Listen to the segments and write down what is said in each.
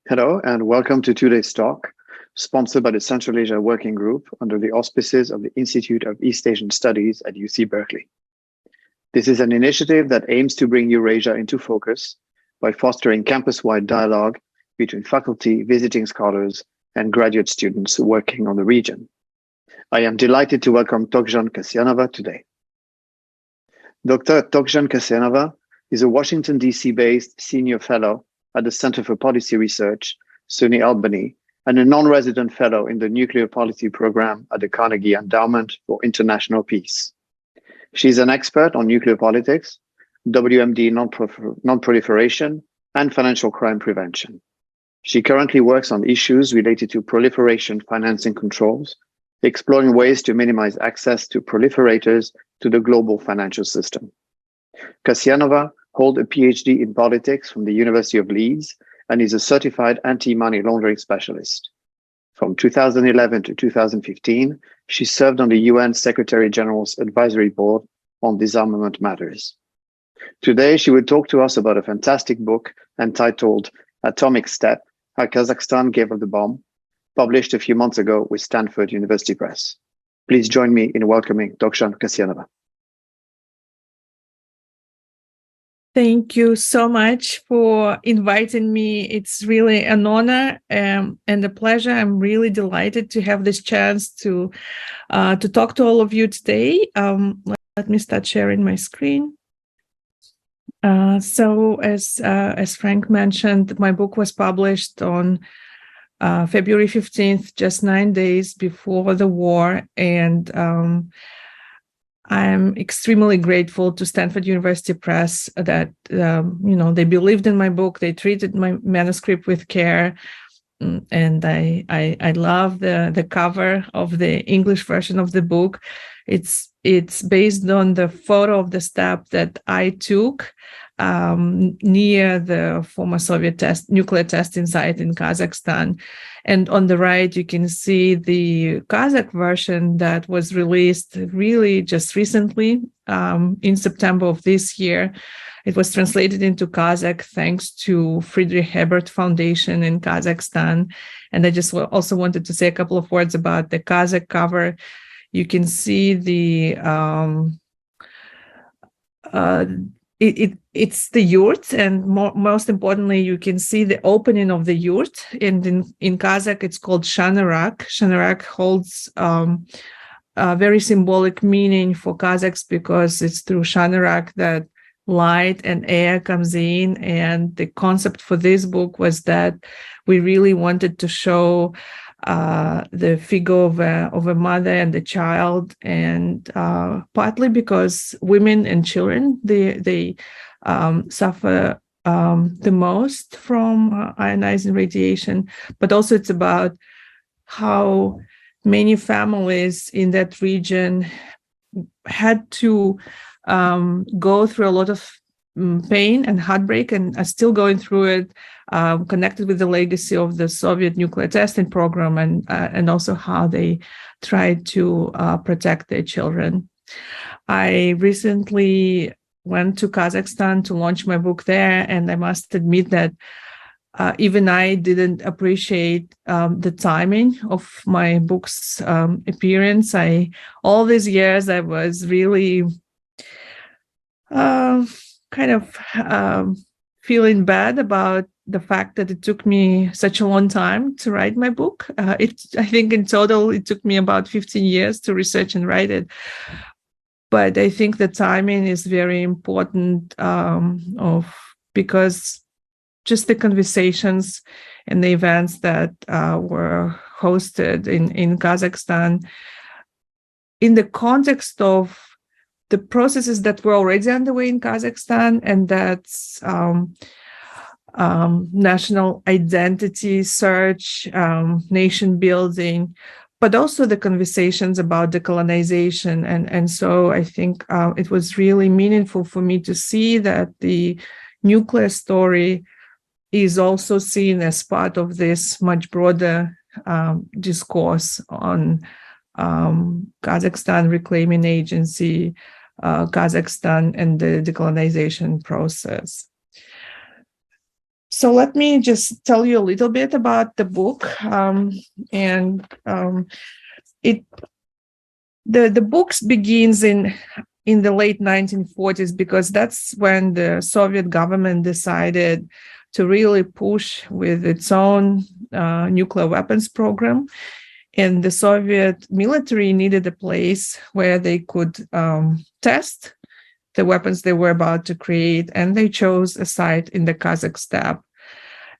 Hello, and welcome to today's talk, sponsored by the Central Asia Working Group under the auspices of the Institute of East Asian Studies at UC Berkeley. This is an initiative that aims to bring Eurasia into focus by fostering campus-wide dialogue between faculty, visiting scholars, and graduate students working on the region. I am delighted to welcome Tokjan Kasyanova today. Dr. Tokjan Kasyanova is a Washington, D.C.-based senior fellow at the Center for Policy Research, SUNY Albany, and a non-resident fellow in the Nuclear Policy Program at the Carnegie Endowment for International Peace. She's an expert on nuclear politics, WMD non-proliferation, and financial crime prevention. She currently works on issues related to proliferation financing controls, exploring ways to minimize access to proliferators to the global financial system. Kasyanova holds a PhD in politics from the University of Leeds and is a certified anti-money laundering specialist. From 2011 to 2015, she served on the UN Secretary General's Advisory Board on Disarmament Matters. Today, she will talk to us about a fantastic book entitled Atomic Step: How Kazakhstan Gave Up the Bomb, published a few months ago with Stanford University Press. Please join me in welcoming Tokjan Kasyanova. Thank you so much for inviting me. It's really an honor and a pleasure. I'm really delighted to have this chance to talk to all of you today. Let me start sharing my screen. So as Frank mentioned, my book was published on February 15th, just 9 days before the war, and I'm extremely grateful to Stanford University Press that, they believed in my book. They treated my manuscript with care. And I love the cover of the English version of the book. It's based on the photo of the step that I took near the former Soviet nuclear testing site in Kazakhstan. And on the right, you can see the Kazakh version that was released really just recently in September of this year. It was translated into Kazakh thanks to Friedrich Hebert Foundation in Kazakhstan. And I just also wanted to say a couple of words about the Kazakh cover. You can see it's the yurt, and most importantly, you can see the opening of the yurt. And in Kazakh, it's called Shanarak. Shanarak holds a very symbolic meaning for Kazakhs because it's through Shanarak that light and air comes in. And the concept for this book was that we really wanted to show the figure of a mother and a child, and partly because women and children they suffer the most from ionizing radiation, but also it's about how many families in that region had to go through a lot of pain and heartbreak and are still going through it, connected with the legacy of the Soviet nuclear testing program, and also how they tried to protect their children. I recently went to Kazakhstan to launch my book there, and I must admit that even I didn't appreciate the timing of my book's appearance. All these years I was really feeling bad about the fact that it took me such a long time to write my book. I think in total, it took me about 15 years to research and write it. But I think the timing is very important because just the conversations and the events that were hosted in Kazakhstan in the context of the processes that were already underway in Kazakhstan, and that's national identity search, nation building, but also the conversations about decolonization. And so I think it was really meaningful for me to see that the nuclear story is also seen as part of this much broader discourse on Kazakhstan Reclaiming Agency, Kazakhstan and the decolonization process. So let me just tell you a little bit about the book. It the books begins in the late 1940s, because that's when the Soviet government decided to really push with its own nuclear weapons program. And the Soviet military needed a place where they could test the weapons they were about to create, and they chose a site in the Kazakh steppe.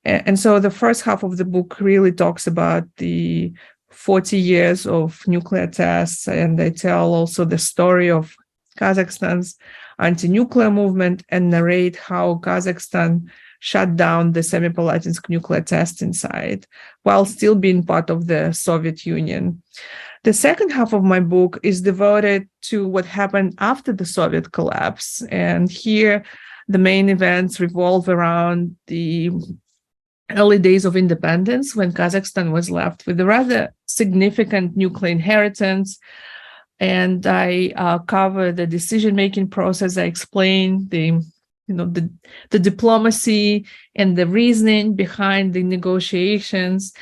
And so the first half of the book really talks about the 40 years of nuclear tests, and they tell also the story of Kazakhstan's anti-nuclear movement and narrate how Kazakhstan shut down the Semipalatinsk nuclear testing site while still being part of the Soviet Union. The second half of my book is devoted to what happened after the Soviet collapse. And here, the main events revolve around the early days of independence, when Kazakhstan was left with a rather significant nuclear inheritance. And I cover the decision-making process. I explain the diplomacy and the reasoning behind the negotiations.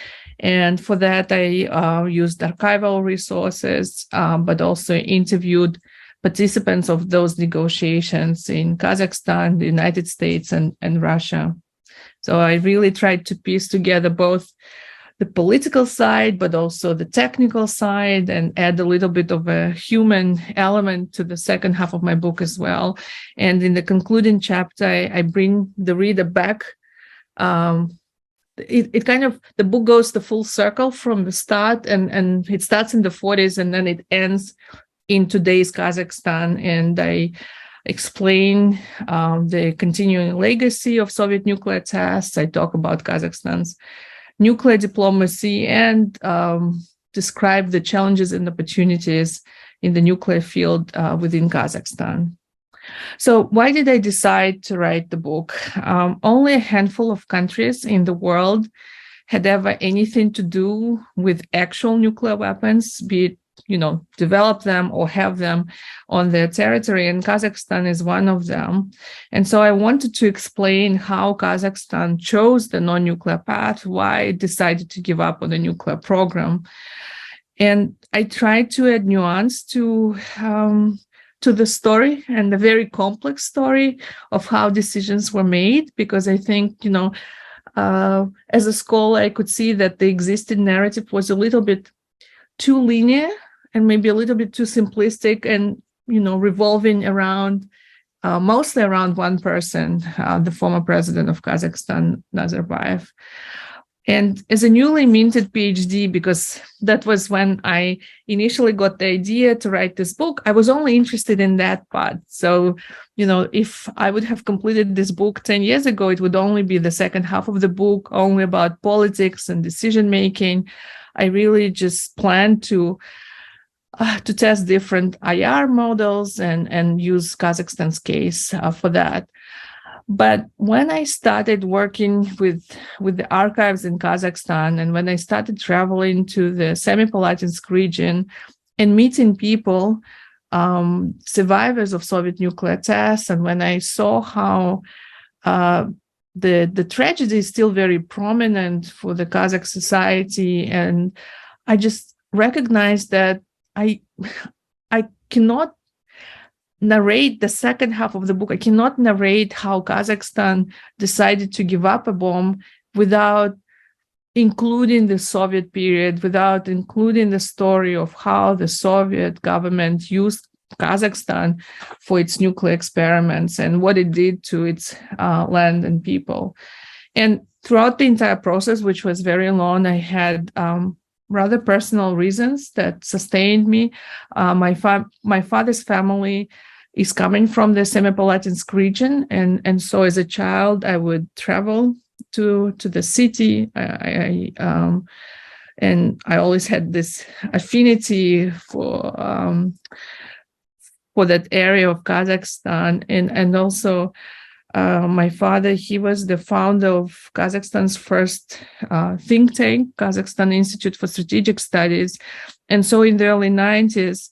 And for that, I used archival resources, but also interviewed participants of those negotiations in Kazakhstan, the United States, and Russia. So I really tried to piece together both the political side, but also the technical side, and add a little bit of a human element to the second half of my book as well. And in the concluding chapter, I bring the reader back. The book goes the full circle from the start, and it starts in the 40s, and then it ends in today's Kazakhstan. And I explain the continuing legacy of Soviet nuclear tests. I talk about Kazakhstan's nuclear diplomacy, and describe the challenges and opportunities in the nuclear field within Kazakhstan. So why did I decide to write the book? Only a handful of countries in the world had ever anything to do with actual nuclear weapons, be it develop them or have them on their territory, and Kazakhstan is one of them. And so I wanted to explain how Kazakhstan chose the non-nuclear path, why it decided to give up on the nuclear program. And I tried to add nuance to the story, and the very complex story of how decisions were made, because I think, as a scholar, I could see that the existing narrative was a little bit too linear and maybe a little bit too simplistic, and revolving around mostly around one person, the former president of Kazakhstan, Nazarbayev. And as a newly minted PhD, because that was when I initially got the idea to write this book, I was only interested in that part. So, if I would have completed this book 10 years ago, it would only be the second half of the book, only about politics and decision making. I really just planned to test different IR models and use Kazakhstan's case for that. But when I started working with the archives in Kazakhstan, and when I started traveling to the Semipalatinsk region and meeting people, survivors of Soviet nuclear tests, and when I saw how the tragedy is still very prominent for the Kazakh society, and I just recognized that I cannot narrate the second half of the book. I cannot narrate how Kazakhstan decided to give up a bomb without including the Soviet period, without including the story of how the Soviet government used Kazakhstan for its nuclear experiments and what it did to its land and people. And throughout the entire process, which was very long, I had rather personal reasons that sustained me. My father's family is coming from the Semipalatinsk region, and so as a child, I would travel to the city. And I always had this affinity for that area of Kazakhstan, and also my father, he was the founder of Kazakhstan's first think tank, Kazakhstan Institute for Strategic Studies. And so in the early 90s,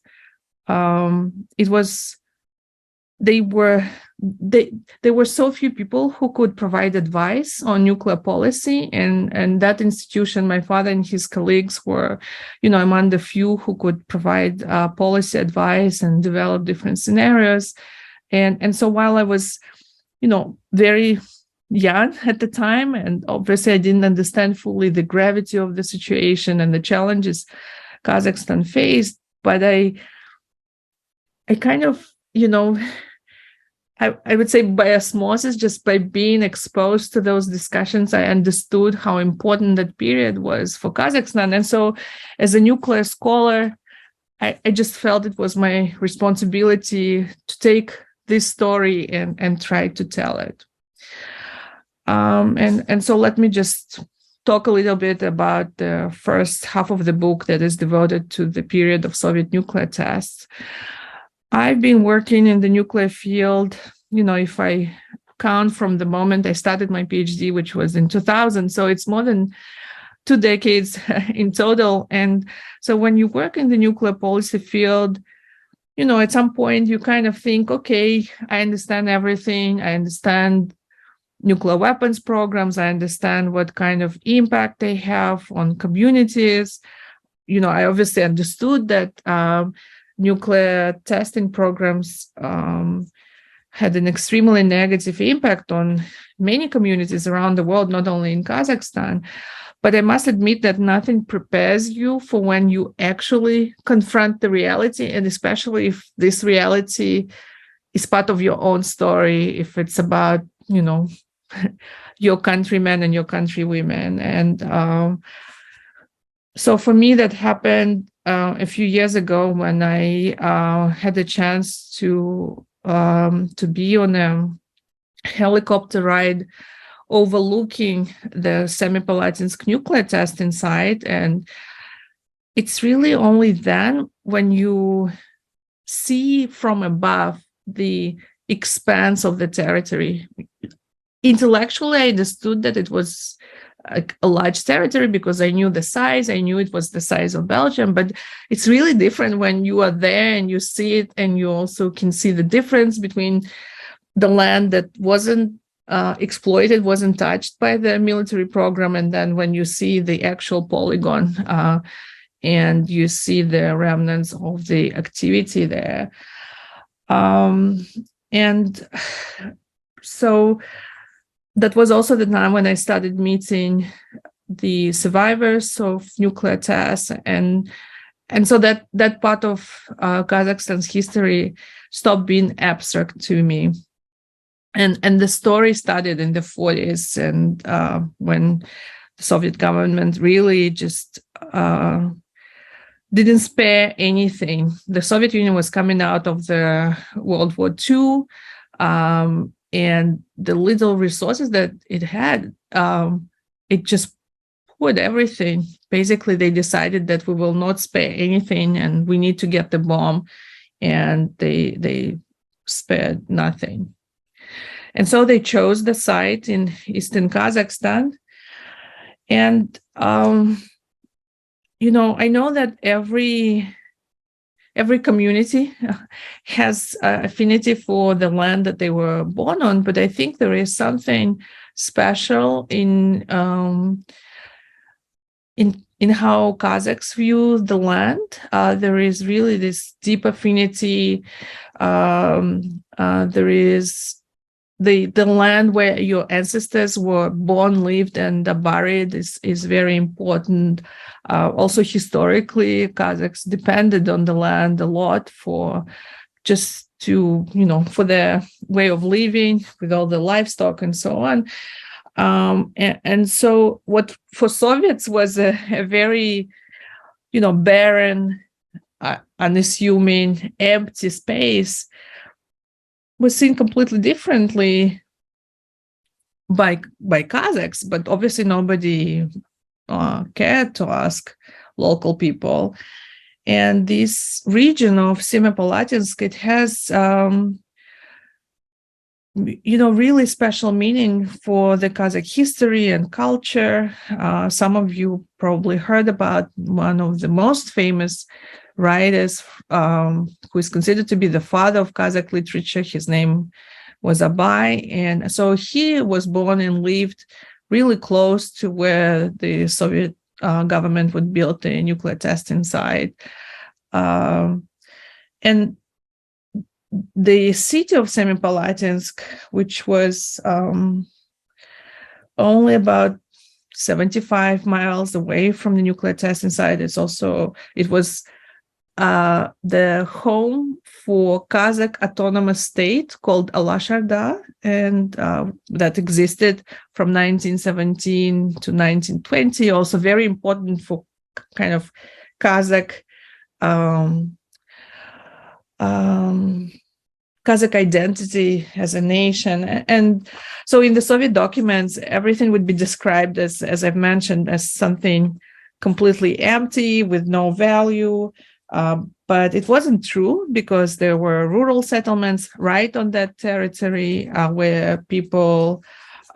they were there were so few people who could provide advice on nuclear policy, and that institution, my father and his colleagues were, among the few who could provide policy advice and develop different scenarios. And so while I was, very young at the time, and obviously I didn't understand fully the gravity of the situation and the challenges Kazakhstan faced, but I kind of, I would say by osmosis, just by being exposed to those discussions, I understood how important that period was for Kazakhstan. And so as a nuclear scholar, I just felt it was my responsibility to take this story and try to tell it. And so let me just talk a little bit about the first half of the book that is devoted to the period of Soviet nuclear tests. I've been working in the nuclear field, if I count from the moment I started my PhD, which was in 2000. So it's more than 2 decades in total. And so when you work in the nuclear policy field, at some point you kind of think, okay, I understand everything. I understand nuclear weapons programs. I understand what kind of impact they have on communities. I obviously understood that nuclear testing programs had an extremely negative impact on many communities around the world, not only in Kazakhstan. But I must admit that nothing prepares you for when you actually confront the reality, and especially if this reality is part of your own story, if it's about, your countrymen and your countrywomen. And so for me, that happened a few years ago when I had a chance to be on a helicopter ride overlooking the Semipalatinsk nuclear testing site. And it's really only then when you see from above the expanse of the territory. Intellectually, I understood that it was a large territory because I knew the size. I knew it was the size of Belgium, but it's really different when you are there and you see it, and you also can see the difference between the land that wasn't exploited, wasn't touched by the military program, and then when you see the actual polygon and you see the remnants of the activity there. And so that was also the time when I started meeting the survivors of nuclear tests, and so that part of Kazakhstan's history stopped being abstract to me. And the story started in the 40s, and when the Soviet government really just didn't spare anything. The Soviet Union was coming out of the World War II, and the little resources that it had, it just poured everything. Basically, they decided that we will not spare anything, and we need to get the bomb, and they spared nothing. And so they chose the site in eastern Kazakhstan. And, I know that every community has affinity for the land that they were born on, but I think there is something special in how Kazakhs view the land. There is really this deep affinity. There is the land where your ancestors were born, lived, and are buried is very important. Also, historically, Kazakhs depended on the land a lot for their way of living with all the livestock and so on. And so what for Soviets was a very, barren, unassuming, empty space was seen completely differently by Kazakhs, but obviously nobody cared to ask local people. And this region of Semipalatinsk, it has, really special meaning for the Kazakh history and culture. Some of you probably heard about one of the most famous writers, who is considered to be the father of Kazakh literature. His name was Abai. And so he was born and lived really close to where the Soviet government would build the nuclear testing site. And the city of Semipalatinsk, which was only about 75 miles away from the nuclear testing site, it was the home for Kazakh autonomous state called Alasharda, and that existed from 1917 to 1920. Also very important for kind of Kazakh Kazakh identity as a nation. And so in the Soviet documents, everything would be described as I've mentioned, as something completely empty with no value. But it wasn't true, because there were rural settlements right on that territory where people,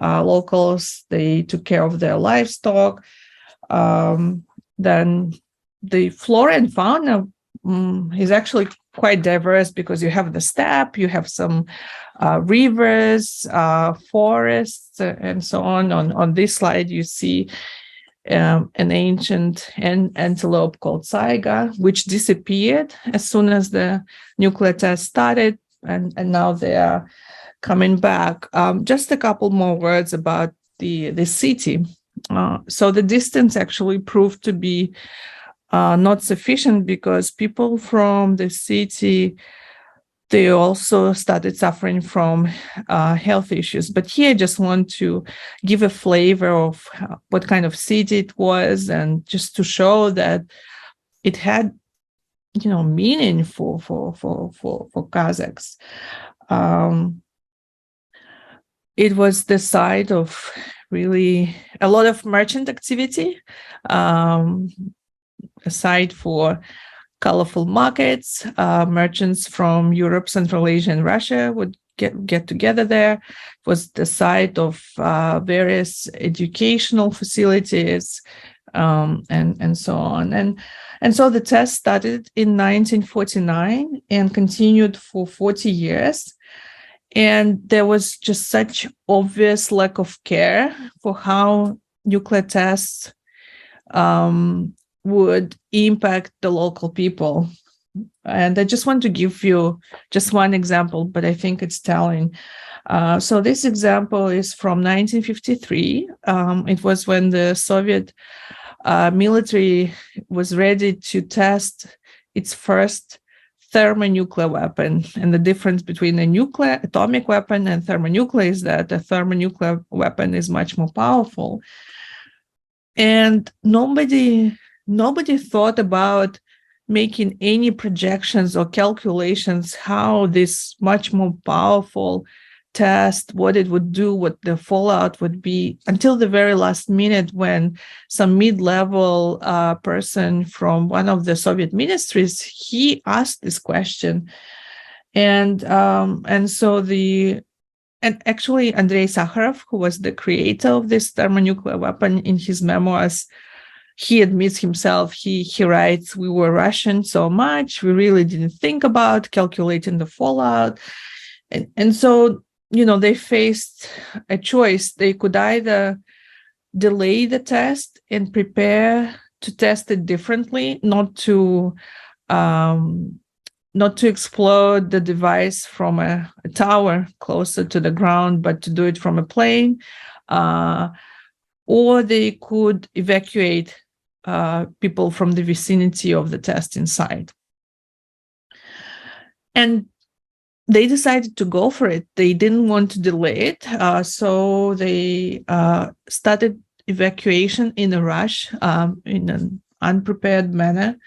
locals, they took care of their livestock. Then the flora and fauna is actually quite diverse, because you have the steppe, you have some rivers, forests, and so on. On this slide, you see an ancient antelope called Saiga, which disappeared as soon as the nuclear test started, and now they are coming back. Just a couple more words about the city. So the distance actually proved to be not sufficient, because people from the city, they also started suffering from health issues. But here I just want to give a flavor of what kind of city it was, and just to show that it had, meaning for Kazakhs. It was the site of really a lot of merchant activity, a site for colorful markets. Merchants from Europe, Central Asia, and Russia would get together there. It was the site of various educational facilities, and so on. And so the test started in 1949 and continued for 40 years. And there was just such obvious lack of care for how nuclear tests would impact the local people. And I just want to give you just one example, but I think it's telling. So this example is from 1953. It was when the Soviet military was ready to test its first thermonuclear weapon. And the difference between a nuclear atomic weapon and thermonuclear is that a thermonuclear weapon is much more powerful. And nobody thought about making any projections or calculations how this much more powerful test, what it would do, what the fallout would be, until the very last minute, when some mid-level person from one of the Soviet ministries, he asked this question. And actually Andrei Sakharov, who was the creator of this thermonuclear weapon, in his memoirs, he admits himself, he writes, "We were rushing so much, we really didn't think about calculating the fallout." And so, they faced a choice. They could either delay the test and prepare to test it differently, not to explode the device from a tower closer to the ground, but to do it from a plane, or they could evacuate people from the vicinity of the testing site. And they decided to go for it. They didn't want to delay it, so they started evacuation in a rush, in an unprepared manner.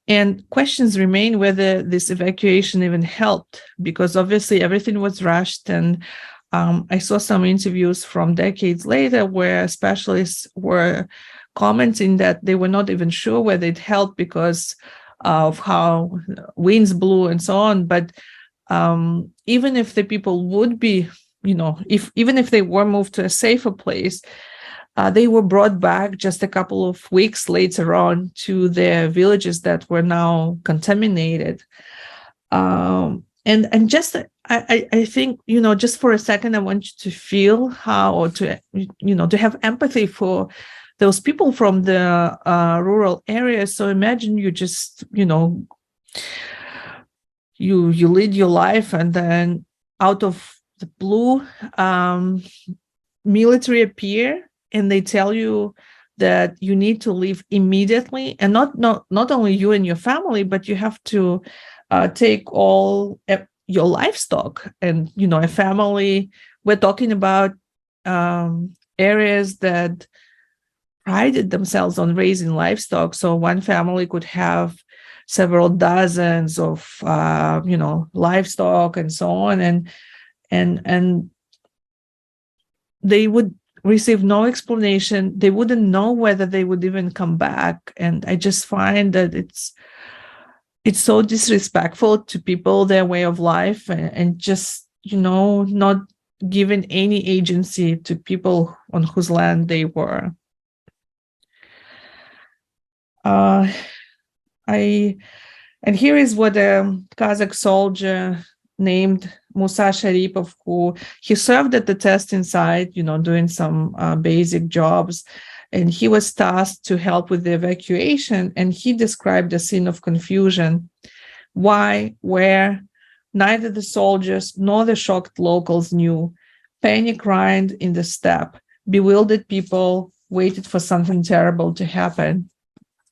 And questions remain whether this evacuation even helped, because obviously everything was rushed. And I saw some interviews from decades later where specialists were commenting that they were not even sure whether it helped because of how winds blew and so on. But even if the people would be, even if they were moved to a safer place, they were brought back just a couple of weeks later on to their villages that were now contaminated. And just I think, just for a second, I want you to feel how, or to have empathy for those people from the rural areas. So imagine you just, you lead your life, and then out of the blue, military appear, and they tell you that you need to leave immediately, and not only you and your family, but you have to take all your livestock and a family. We're talking about areas that prided themselves on raising livestock, so one family could have several dozens of livestock and so on, and they would receive no explanation. They wouldn't know whether they would even come back. And I just find that it's so disrespectful to people, their way of life, and just, not giving any agency to people on whose land they were. And here is what a Kazakh soldier named Musa Sharipov, who he served at the testing site, doing some basic jobs, and he was tasked to help with the evacuation. And he described a scene of confusion. Why, where, neither the soldiers nor the shocked locals knew. Panic reigned in the steppe. Bewildered people waited for something terrible to happen.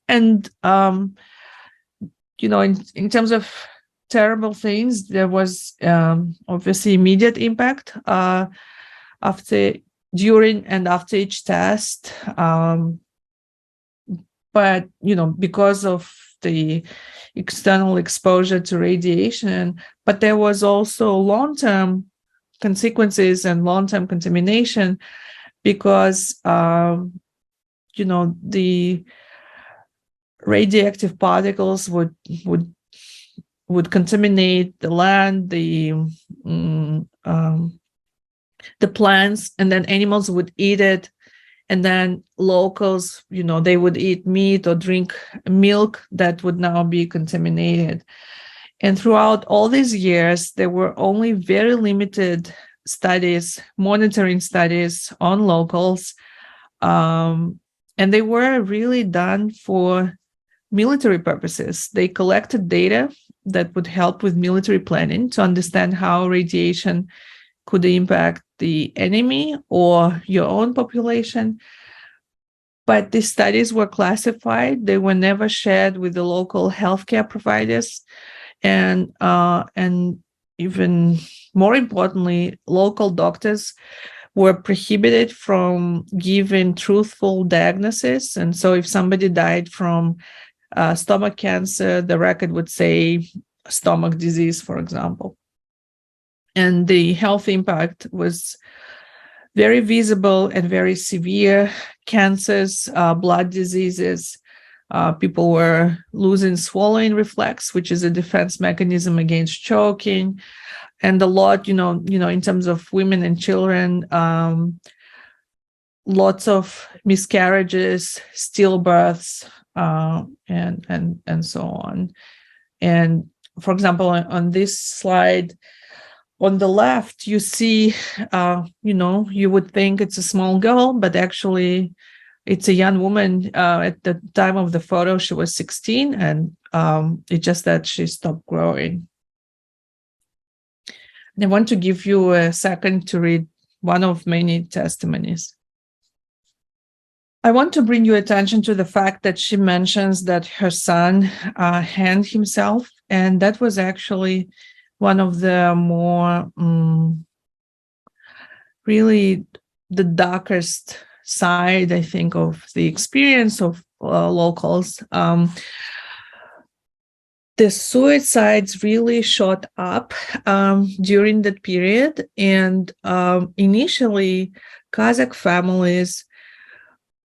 And in terms of terrible things, there was obviously immediate impact during and after each test. But because of the external exposure to radiation, but there was also long-term consequences and long-term contamination, because the radioactive particles would contaminate the land, the plants, and then animals would eat it, and then locals, they would eat meat or drink milk that would now be contaminated. And throughout all these years, there were only very limited studies, monitoring studies on locals, and they were really done for military purposes. They collected data that would help with military planning to understand how radiation could impact the enemy or your own population. But these studies were classified. They were never shared with the local healthcare providers. And even more importantly, local doctors were prohibited from giving truthful diagnosis. And so if somebody died from stomach cancer, the record would say stomach disease, for example. And the health impact was very visible and very severe. Cancers, blood diseases, people were losing swallowing reflex, which is a defense mechanism against choking. And a lot, in terms of women and children, lots of miscarriages, stillbirths, and so on. And for example, on this slide, on the left, you see, you would think it's a small girl, but actually it's a young woman. At the time of the photo, she was 16, and it's just that she stopped growing. And I want to give you a second to read one of many testimonies. I want to bring your attention to the fact that she mentions that her son hanged himself, and that was actually one of the more really the darkest side, I think, of the experience of locals. The suicides really shot up during that period, and initially Kazakh families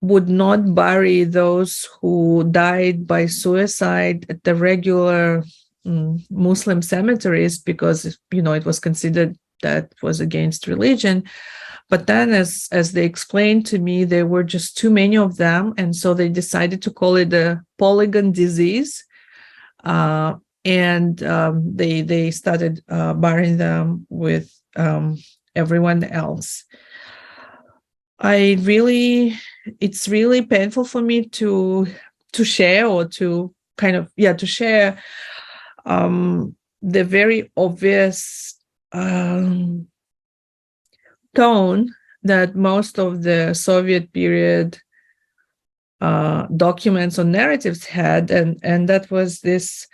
would not bury those who died by suicide at the regular Muslim cemeteries, because it was considered that was against religion. But then, as they explained to me, there were just too many of them, and so they decided to call it a polygon disease. and they started burying them with everyone else. It's really painful for me to share, or to kind of to share the very obvious tone that most of the Soviet period documents or narratives had, and that was this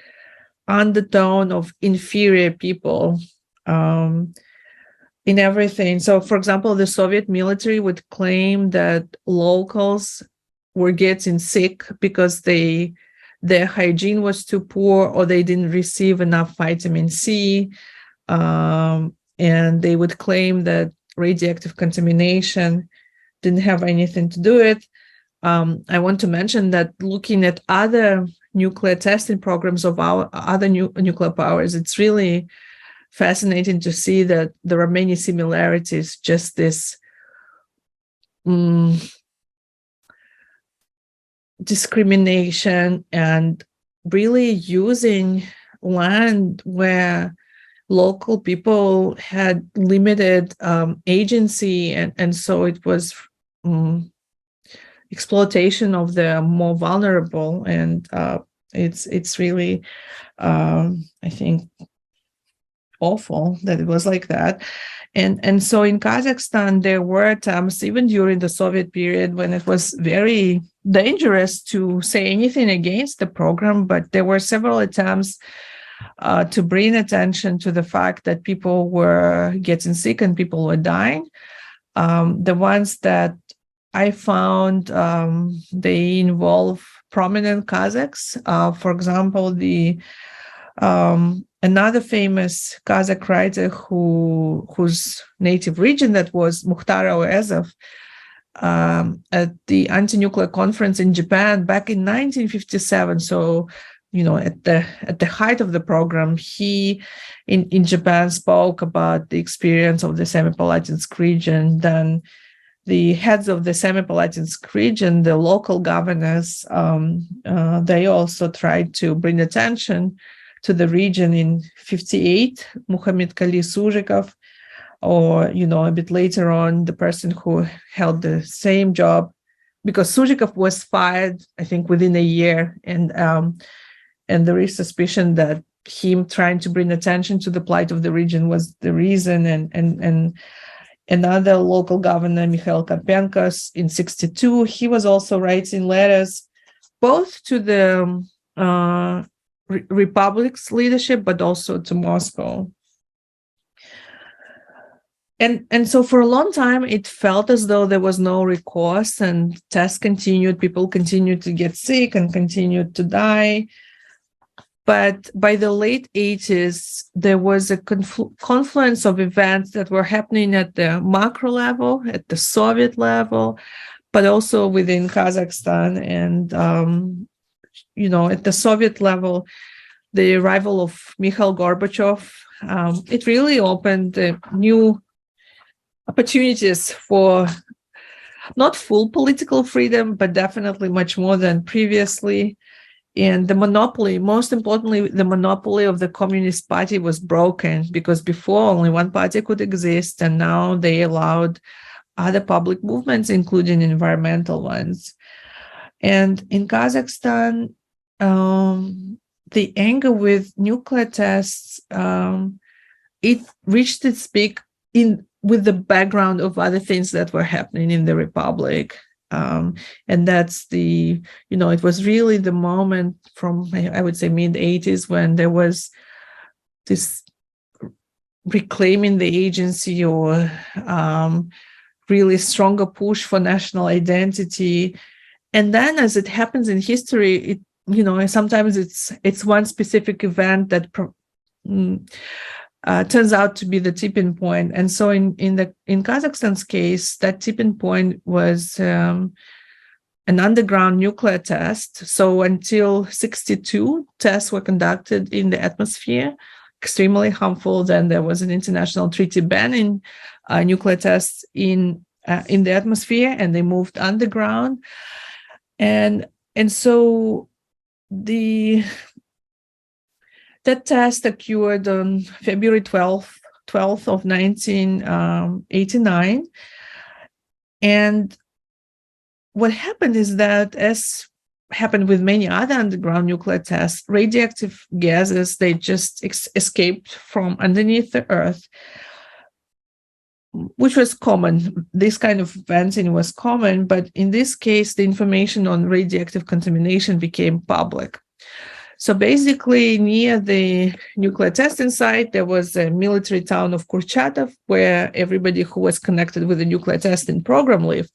undertone of inferior people in everything. So, for example, the Soviet military would claim that locals were getting sick because their hygiene was too poor, or they didn't receive enough vitamin C, and they would claim that radioactive contamination didn't have anything to do with it. I want to mention that looking at other nuclear testing programs of our other nuclear powers, it's really fascinating to see that there are many similarities, just this discrimination and really using land where local people had limited agency, and so it was exploitation of the more vulnerable, and it's really I think awful that it was like that. And so in Kazakhstan there were attempts, even during the Soviet period, when it was very dangerous to say anything against the program, but there were several attempts to bring attention to the fact that people were getting sick and people were dying. The ones that I found, they involve prominent Kazakhs. For example, another famous Kazakh writer whose native region that was Mukhtar Auezov, at the anti-nuclear conference in Japan back in 1957. So, at the height of the program, he in Japan spoke about the experience of the Semipalatinsk region. Then the heads of the Semipalatinsk region, the local governors, they also tried to bring attention to the region in 1958. Muhammad Kali Suzhikov, or a bit later on, the person who held the same job, because Suzhikov was fired, I think, within a year, and there is suspicion that him trying to bring attention to the plight of the region was the reason. And another local governor, Mikhail Karpenko, in 1962, he was also writing letters both to the Republic's leadership, but also to Moscow. And so for a long time, it felt as though there was no recourse, and tests continued, people continued to get sick and continued to die. But by the late 1980s, there was a confluence of events that were happening at the macro level, at the Soviet level, but also within Kazakhstan. And, at the Soviet level, the arrival of Mikhail Gorbachev, it really opened new opportunities for not full political freedom, but definitely much more than previously. And the monopoly, most importantly, the monopoly of the Communist Party was broken, because before only one party could exist, and now they allowed other public movements, including environmental ones. And in Kazakhstan, the anger with nuclear tests, it reached its peak with the background of other things that were happening in the Republic. And that's it was really the moment from, I would say, mid-1980s, when there was this reclaiming the agency, or really stronger push for national identity. And then, as it happens in history, sometimes it's one specific event that turns out to be the tipping point. And so in Kazakhstan's case, that tipping point was an underground nuclear test. So until 1962, tests were conducted in the atmosphere, extremely harmful. Then there was an international treaty banning nuclear tests in the atmosphere, and they moved underground. And so the That test occurred on February 12th of 1989. And what happened is that, as happened with many other underground nuclear tests, radioactive gases, they just escaped from underneath the earth, which was common. This kind of venting was common, but in this case, the information on radioactive contamination became public. So basically, near the nuclear testing site, there was a military town of Kurchatov, where everybody who was connected with the nuclear testing program lived.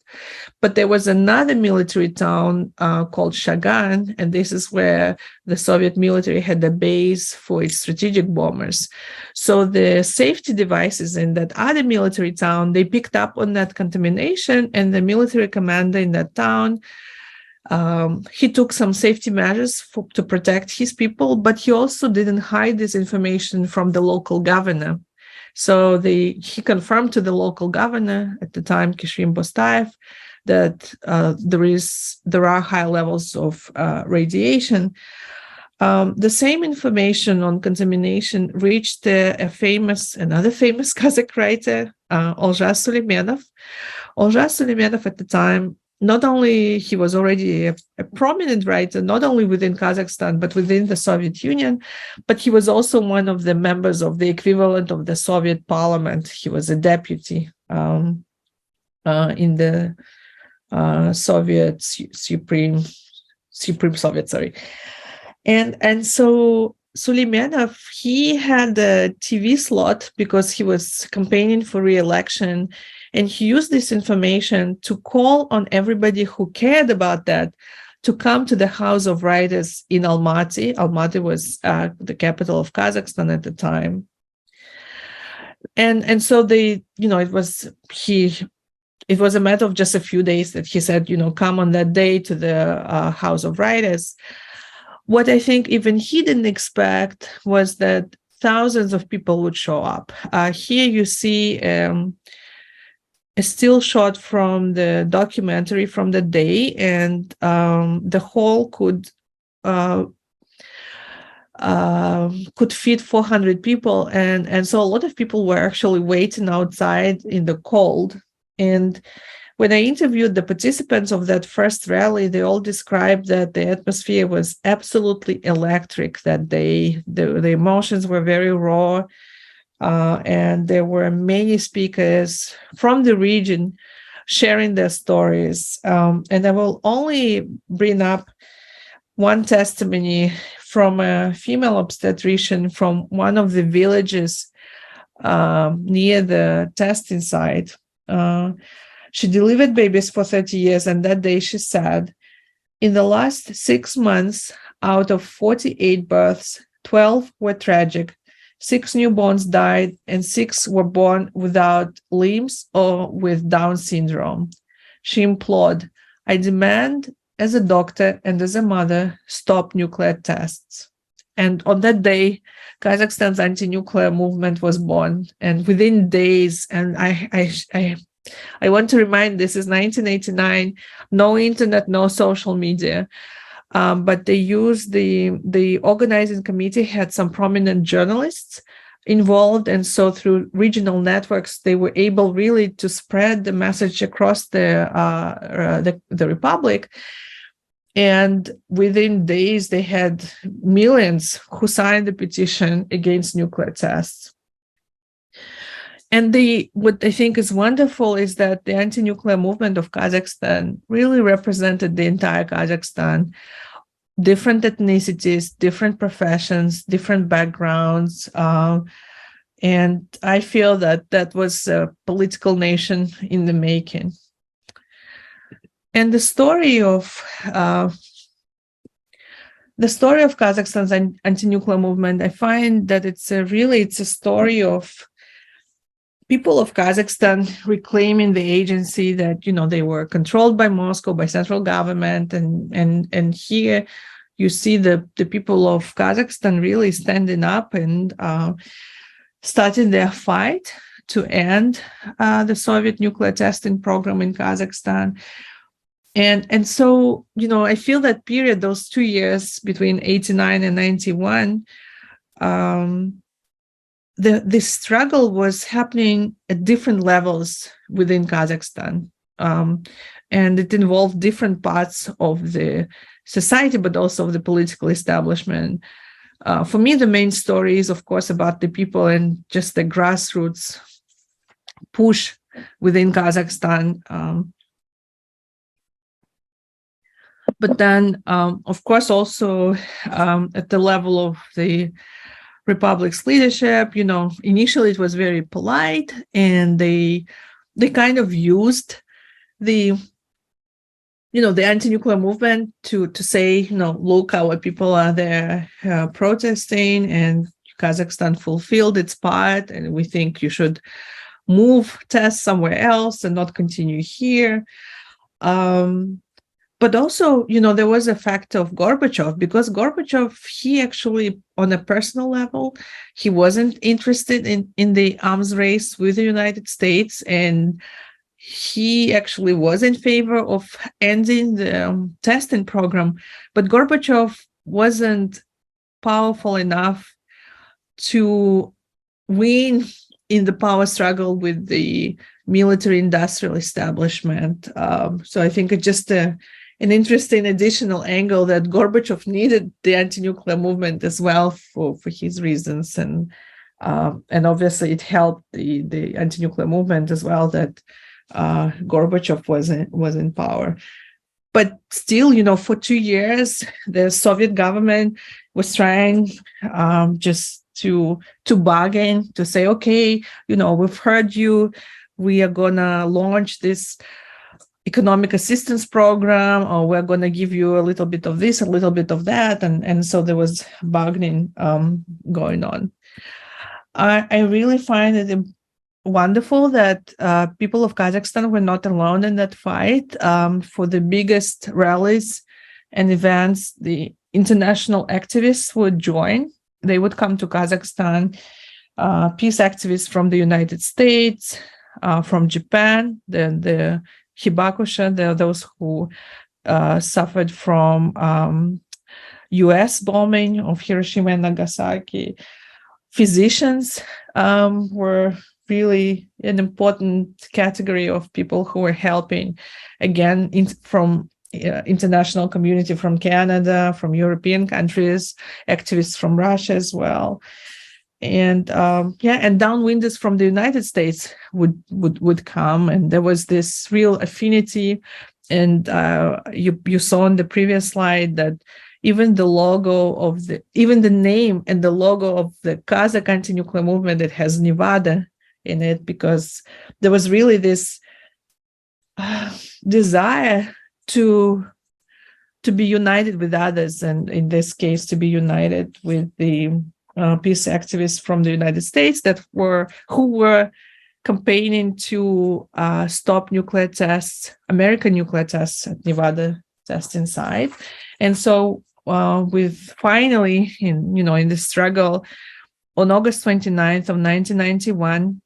But there was another military town called Shagan, and this is where the Soviet military had a base for its strategic bombers. So the safety devices in that other military town, they picked up on that contamination, and the military commander in that town, he took some safety measures to protect his people, but he also didn't hide this information from the local governor. So he confirmed to the local governor at the time, Kishrim Bostaev, that there are high levels of radiation. The same information on contamination reached another famous Kazakh writer, Olzhas Suleimenov. Olzhas Suleimenov at the time, not only he was already a prominent writer, not only within Kazakhstan, but within the Soviet Union, but he was also one of the members of the equivalent of the Soviet parliament. He was a deputy in the Soviet Supreme Soviet, sorry. And so Suleimenov, he had a TV slot because he was campaigning for re-election, and he used this information to call on everybody who cared about that to come to the House of Writers in Almaty. Almaty was the capital of Kazakhstan at the time. And so it was a matter of just a few days that he said, come on that day to the House of Writers. What I think even he didn't expect was that thousands of people would show up. Here you see a still shot from the documentary from the day, and the hall could fit 400 people, and so a lot of people were actually waiting outside in the cold. And when I interviewed the participants of that first rally, they all described that the atmosphere was absolutely electric that day. The emotions were very raw. And there were many speakers from the region sharing their stories. And I will only bring up one testimony from a female obstetrician from one of the villages near the testing site. She delivered babies for 30 years, and that day she said, in the last 6 months, out of 48 births, 12 were tragic. 6 newborns died, and 6 were born without limbs or with Down syndrome. She implored, I demand, as a doctor and as a mother, stop nuclear tests. And on that day, Kazakhstan's anti-nuclear movement was born. And within days, and I want to remind, this is 1989, no internet, no social media. But they used the organizing committee had some prominent journalists involved. And so through regional networks, they were able really to spread the message across the republic. And within days, they had millions who signed the petition against nuclear tests. And what I think is wonderful is that the anti-nuclear movement of Kazakhstan really represented the entire Kazakhstan, different ethnicities, different professions, different backgrounds. And I feel that was a political nation in the making. And the story of Kazakhstan's anti-nuclear movement, I find that it's a story of people of Kazakhstan reclaiming the agency that, they were controlled by Moscow, by central government. And here you see the people of Kazakhstan really standing up and starting their fight to end the Soviet nuclear testing program in Kazakhstan. And so, I feel that period, those 2 years between 89 and 91, the struggle was happening at different levels within Kazakhstan. And it involved different parts of the society, but also of the political establishment. For me, the main story is, of course, about the people and just the grassroots push within Kazakhstan. But then, of course, also at the level of the Republic's leadership, initially it was very polite, and they kind of used the anti-nuclear movement to say, look, our people are there protesting, and Kazakhstan fulfilled its part, and we think you should move tests somewhere else and not continue here. But also, there was a fact of Gorbachev, because Gorbachev, he actually, on a personal level, he wasn't interested in the arms race with the United States, and he actually was in favor of ending the testing program. But Gorbachev wasn't powerful enough to win in the power struggle with the military-industrial establishment. So I think it's just an interesting additional angle that Gorbachev needed the anti-nuclear movement as well for his reasons, and obviously it helped the anti-nuclear movement as well that Gorbachev was in power. But still, for 2 years, the Soviet government was trying just to bargain, to say, okay, we've heard you, we are gonna launch this economic assistance program, or we're going to give you a little bit of this, a little bit of that. And so there was bargaining going on. I really find it wonderful that people of Kazakhstan were not alone in that fight. For the biggest rallies and events, the international activists would join. They would come to Kazakhstan, peace activists from the United States, from Japan, the Hibakusha, there are those who suffered from US bombing of Hiroshima and Nagasaki. Physicians were really an important category of people who were helping, again, from international community, from Canada, from European countries, activists from Russia as well. And and downwinders from the United States would come, and there was this real affinity. And you saw on the previous slide that even the name and the logo of the Kazakh anti-nuclear movement, it has Nevada in it, because there was really this desire to be united with others, and in this case, to be united with the peace activists from the United States who were campaigning to stop nuclear tests, American nuclear tests at Nevada testing site. And so with finally in the struggle, on August 29th of 1991,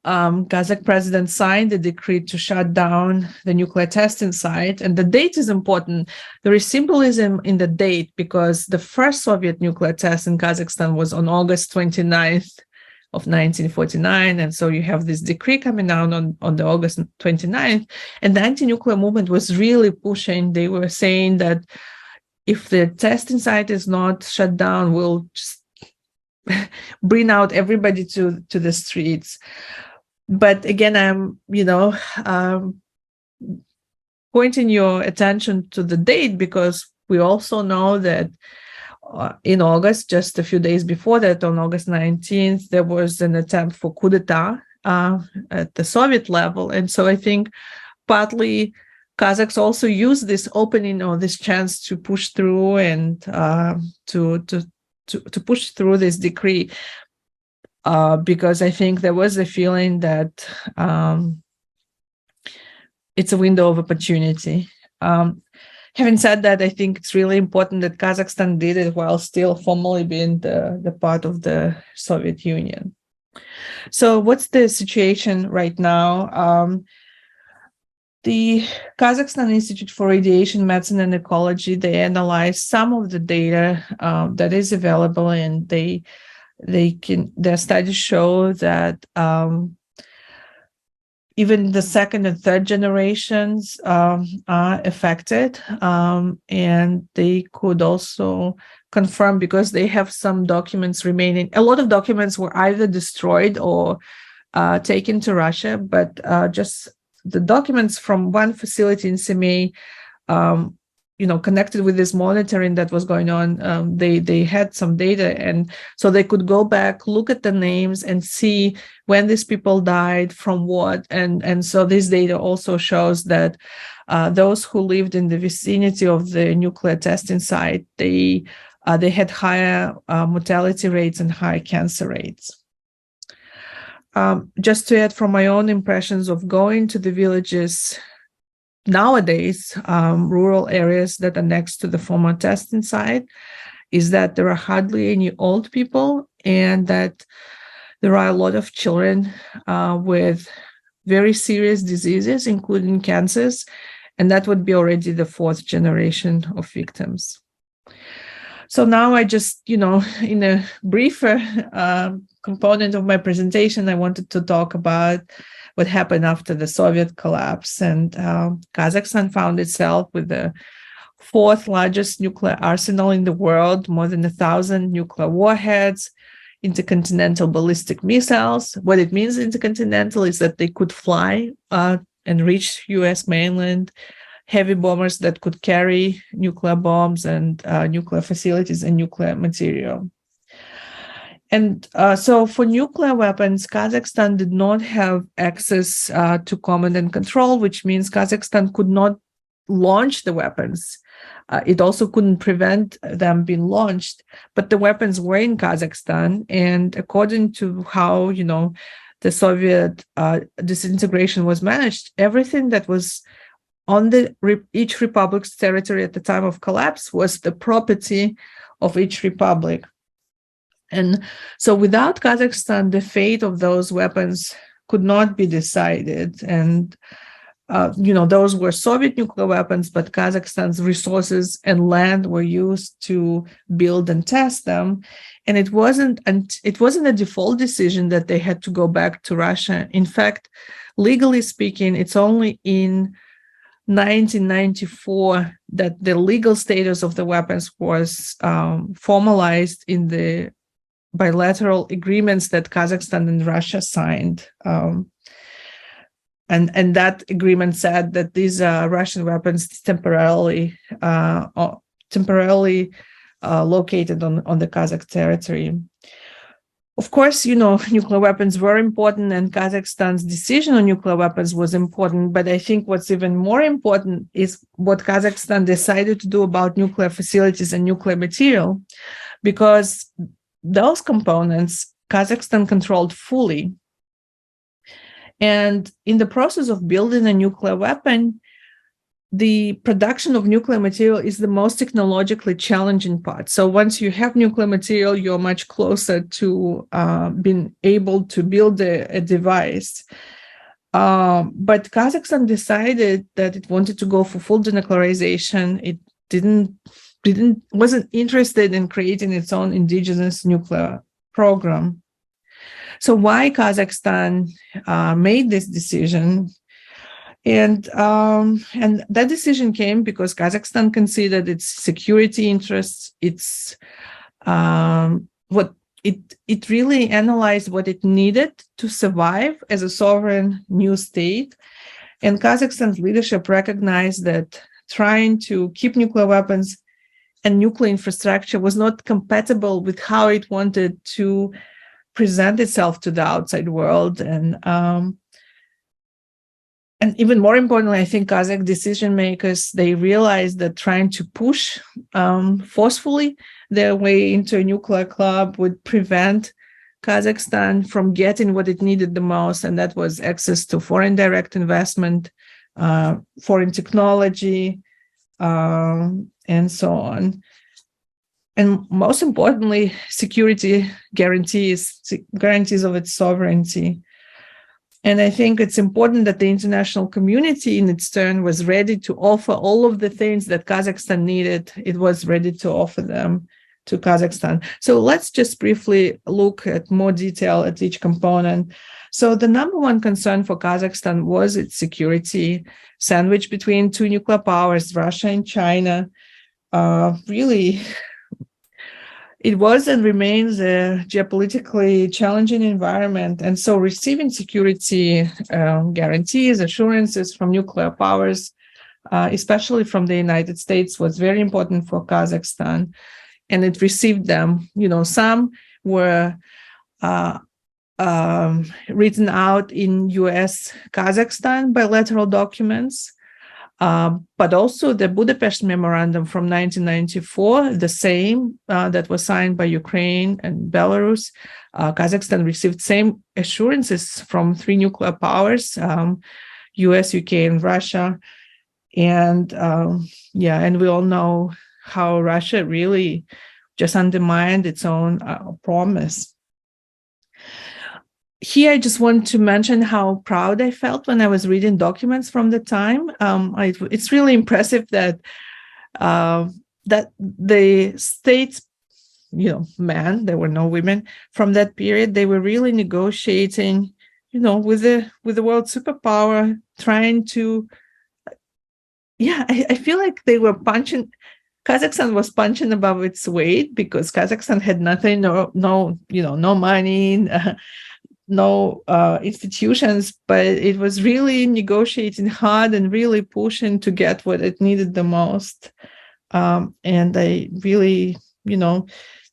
Kazakh president signed a decree to shut down the nuclear testing site. And the date is important. There is symbolism in the date, because the first Soviet nuclear test in Kazakhstan was on August 29th of 1949. And so you have this decree coming out on the August 29th. And the anti-nuclear movement was really pushing. They were saying that if the testing site is not shut down, we'll just bring out everybody to the streets. But again, I'm, pointing your attention to the date, because we also know that in August, just a few days before that, on August 19th, there was an attempt for coup d'etat at the Soviet level. And so I think partly Kazakhs also used this opening, or this chance, to push through and to push through this decree. Because I think there was a feeling that it's a window of opportunity. Having said that, I think it's really important that Kazakhstan did it while still formally being the part of the Soviet Union. So what's the situation right now? The Kazakhstan Institute for Radiation Medicine and Ecology, they analyzed some of the data that is available, and their studies show that even the second and third generations are affected, and they could also confirm, because they have some documents remaining. A lot of documents were either destroyed or taken to Russia, but just the documents from one facility in Semey, connected with this monitoring that was going on, they had some data, and so they could go back, look at the names, and see when these people died, from what, and so this data also shows that those who lived in the vicinity of the nuclear testing site, they had higher mortality rates and higher cancer rates. Just to add from my own impressions of going to the villages nowadays, rural areas that are next to the former testing site, is that there are hardly any old people, and that there are a lot of children with very serious diseases, including cancers, and that would be already the fourth generation of victims. So now I just, in a briefer component of my presentation, I wanted to talk about what happened after the Soviet collapse. And Kazakhstan found itself with the fourth largest nuclear arsenal in the world, more than 1,000 nuclear warheads, intercontinental ballistic missiles. What it means, intercontinental, is that they could fly and reach US mainland, heavy bombers that could carry nuclear bombs and nuclear facilities and nuclear material. And so for nuclear weapons, Kazakhstan did not have access to command and control, which means Kazakhstan could not launch the weapons. It also couldn't prevent them being launched, but the weapons were in Kazakhstan. And according to how, the Soviet disintegration was managed, everything that was on each republic's territory at the time of collapse was the property of each republic. And so without Kazakhstan, the fate of those weapons could not be decided. And, those were Soviet nuclear weapons, but Kazakhstan's resources and land were used to build and test them. And it wasn't a default decision that they had to go back to Russia. In fact, legally speaking, it's only in 1994 that the legal status of the weapons was formalized in the bilateral agreements that Kazakhstan and Russia signed. And that agreement said that these Russian weapons temporarily located on the Kazakh territory. Of course, nuclear weapons were important, and Kazakhstan's decision on nuclear weapons was important. But I think what's even more important is what Kazakhstan decided to do about nuclear facilities and nuclear material, because those components Kazakhstan controlled fully. And in the process of building a nuclear weapon, the production of nuclear material is the most technologically challenging part. So once you have nuclear material, you're much closer to being able to build a device. But Kazakhstan decided that it wanted to go for full denuclearization. It wasn't interested in creating its own indigenous nuclear program. So why Kazakhstan made this decision? And that decision came because Kazakhstan considered its security interests. It really analyzed what it needed to survive as a sovereign new state. And Kazakhstan's leadership recognized that trying to keep nuclear weapons and nuclear infrastructure was not compatible with how it wanted to present itself to the outside world. And even more importantly, I think Kazakh decision makers, they realized that trying to push forcefully their way into a nuclear club would prevent Kazakhstan from getting what it needed the most, and that was access to foreign direct investment, foreign technology, and so on. And most importantly, security guarantees of its sovereignty. And I think it's important that the international community in its turn was ready to offer all of the things that Kazakhstan needed. It was ready to offer them to Kazakhstan. So let's just briefly look at more detail at each component. So the number one concern for Kazakhstan was its security, sandwiched between two nuclear powers, Russia and China. Really, it was and remains a geopolitically challenging environment. And so receiving security guarantees, assurances from nuclear powers, especially from the United States, was very important for Kazakhstan. And it received them. Some were written out in US Kazakhstan bilateral documents. But also the Budapest Memorandum from 1994, the same that was signed by Ukraine and Belarus. Kazakhstan received same assurances from three nuclear powers, US, UK, and Russia. And and we all know how Russia really just undermined its own promise. Here, I just want to mention how proud I felt when I was reading documents from the time. It's really impressive that that the states, men, there were no women from that period. They were really negotiating, with the world superpower, trying to. I feel like they were punching. Kazakhstan was punching above its weight because Kazakhstan had nothing, no money. No institutions, but it was really negotiating hard and really pushing to get what it needed the most. And I really, the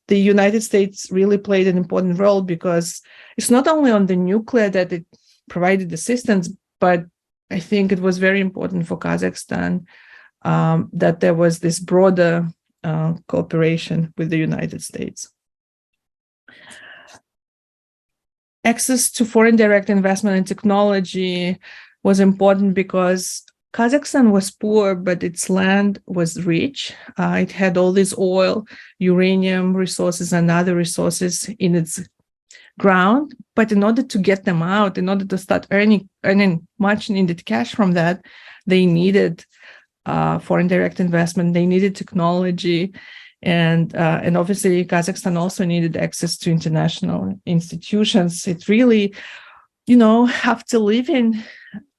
United States really played an important role because it's not only on the nuclear that it provided assistance, but I think it was very important for Kazakhstan that there was this broader cooperation with the United States. Access to foreign direct investment and technology was important because Kazakhstan was poor, but its land was rich. It had all this oil, uranium resources, and other resources in its ground. But in order to get them out, in order to start earning much needed cash from that, they needed foreign direct investment. They needed technology. And obviously, Kazakhstan also needed access to international institutions. It really, have to live in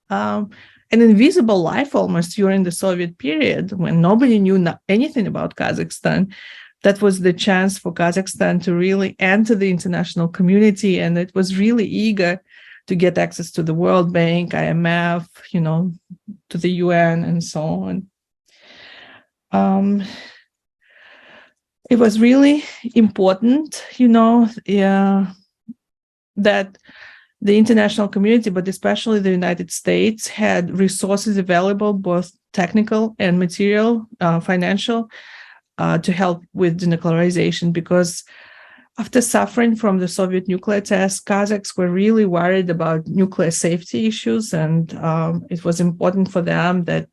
an invisible life almost during the Soviet period when nobody knew anything about Kazakhstan. That was the chance for Kazakhstan to really enter the international community, and it was really eager to get access to the World Bank, IMF, to the UN, and so on. It was really important, that the international community, but especially the United States, had resources available, both technical and material, financial, to help with denuclearization. Because after suffering from the Soviet nuclear tests, Kazakhs were really worried about nuclear safety issues, and it was important for them that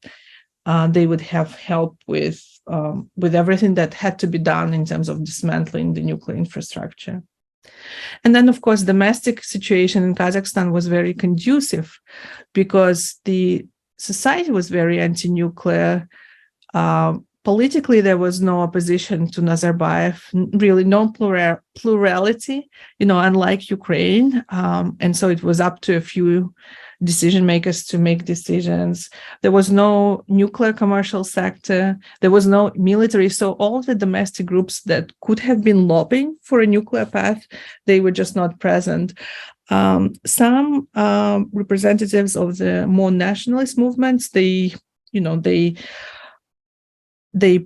they would have help with everything that had to be done in terms of dismantling the nuclear infrastructure. And then, of course, domestic situation in Kazakhstan was very conducive because the society was very anti-nuclear. Politically, there was no opposition to Nazarbayev, really no plurality, unlike Ukraine. And so it was up to a few decision makers to make decisions. There was no nuclear commercial sector. There was no military. So all the domestic groups that could have been lobbying for a nuclear path, they were just not present. Some representatives of the more nationalist movements, they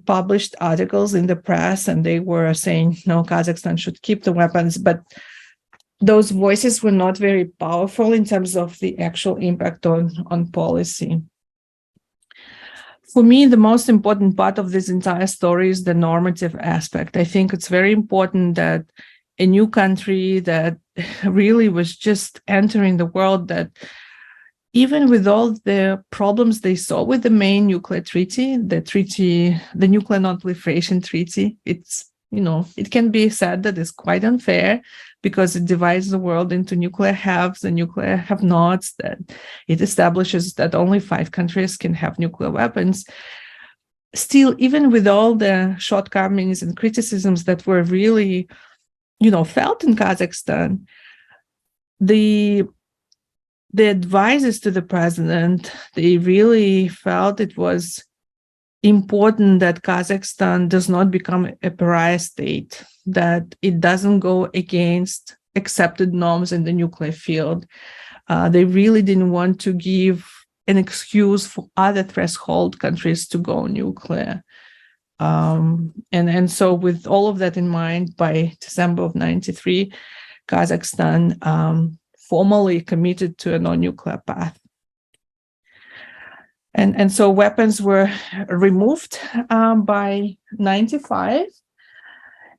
published articles in the press and they were saying, no, Kazakhstan should keep the weapons. But those voices were not very powerful in terms of the actual impact on policy. For me, the most important part of this entire story is the normative aspect. I think it's very important that a new country that really was just entering the world, that even with all the problems they saw with the main nuclear treaty, the Nuclear Non-Proliferation Treaty, it's it can be said that it's quite unfair because it divides the world into nuclear haves and nuclear have-nots, that it establishes that only 5 countries can have nuclear weapons. Still, even with all the shortcomings and criticisms that were really, felt in Kazakhstan, the advisors to the president, they really felt it was important that Kazakhstan does not become a pariah state, that it doesn't go against accepted norms in the nuclear field. They really didn't want to give an excuse for other threshold countries to go nuclear. And so with all of that in mind, by December of 93, Kazakhstan formally committed to a non-nuclear path. And so weapons were removed by 95.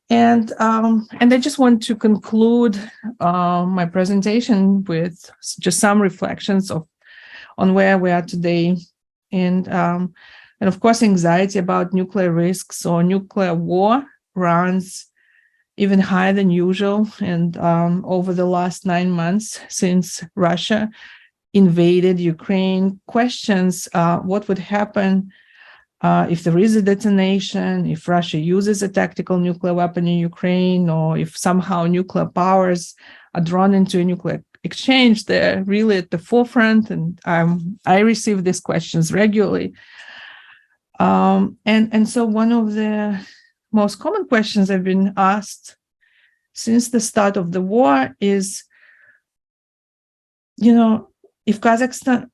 And I just want to conclude my presentation with just some reflections on where we are today. And of course, anxiety about nuclear risks or nuclear war runs even higher than usual. And over the last 9 months since Russia invaded Ukraine, questions what would happen if there is a detonation, if Russia uses a tactical nuclear weapon in Ukraine, or if somehow nuclear powers are drawn into a nuclear exchange. They're really at the forefront, and I receive these questions regularly. And so one of the most common questions I've been asked since the start of the war is, if Kazakhstan,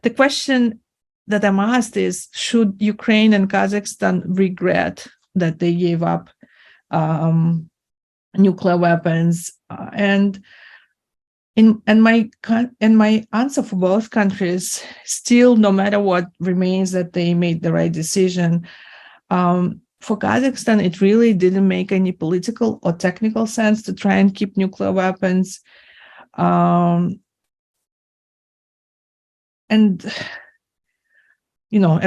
the question that I'm asked is, should Ukraine and Kazakhstan regret that they gave up nuclear weapons? And my answer for both countries, still, no matter what, remains that they made the right decision. For Kazakhstan, it really didn't make any political or technical sense to try and keep nuclear weapons. As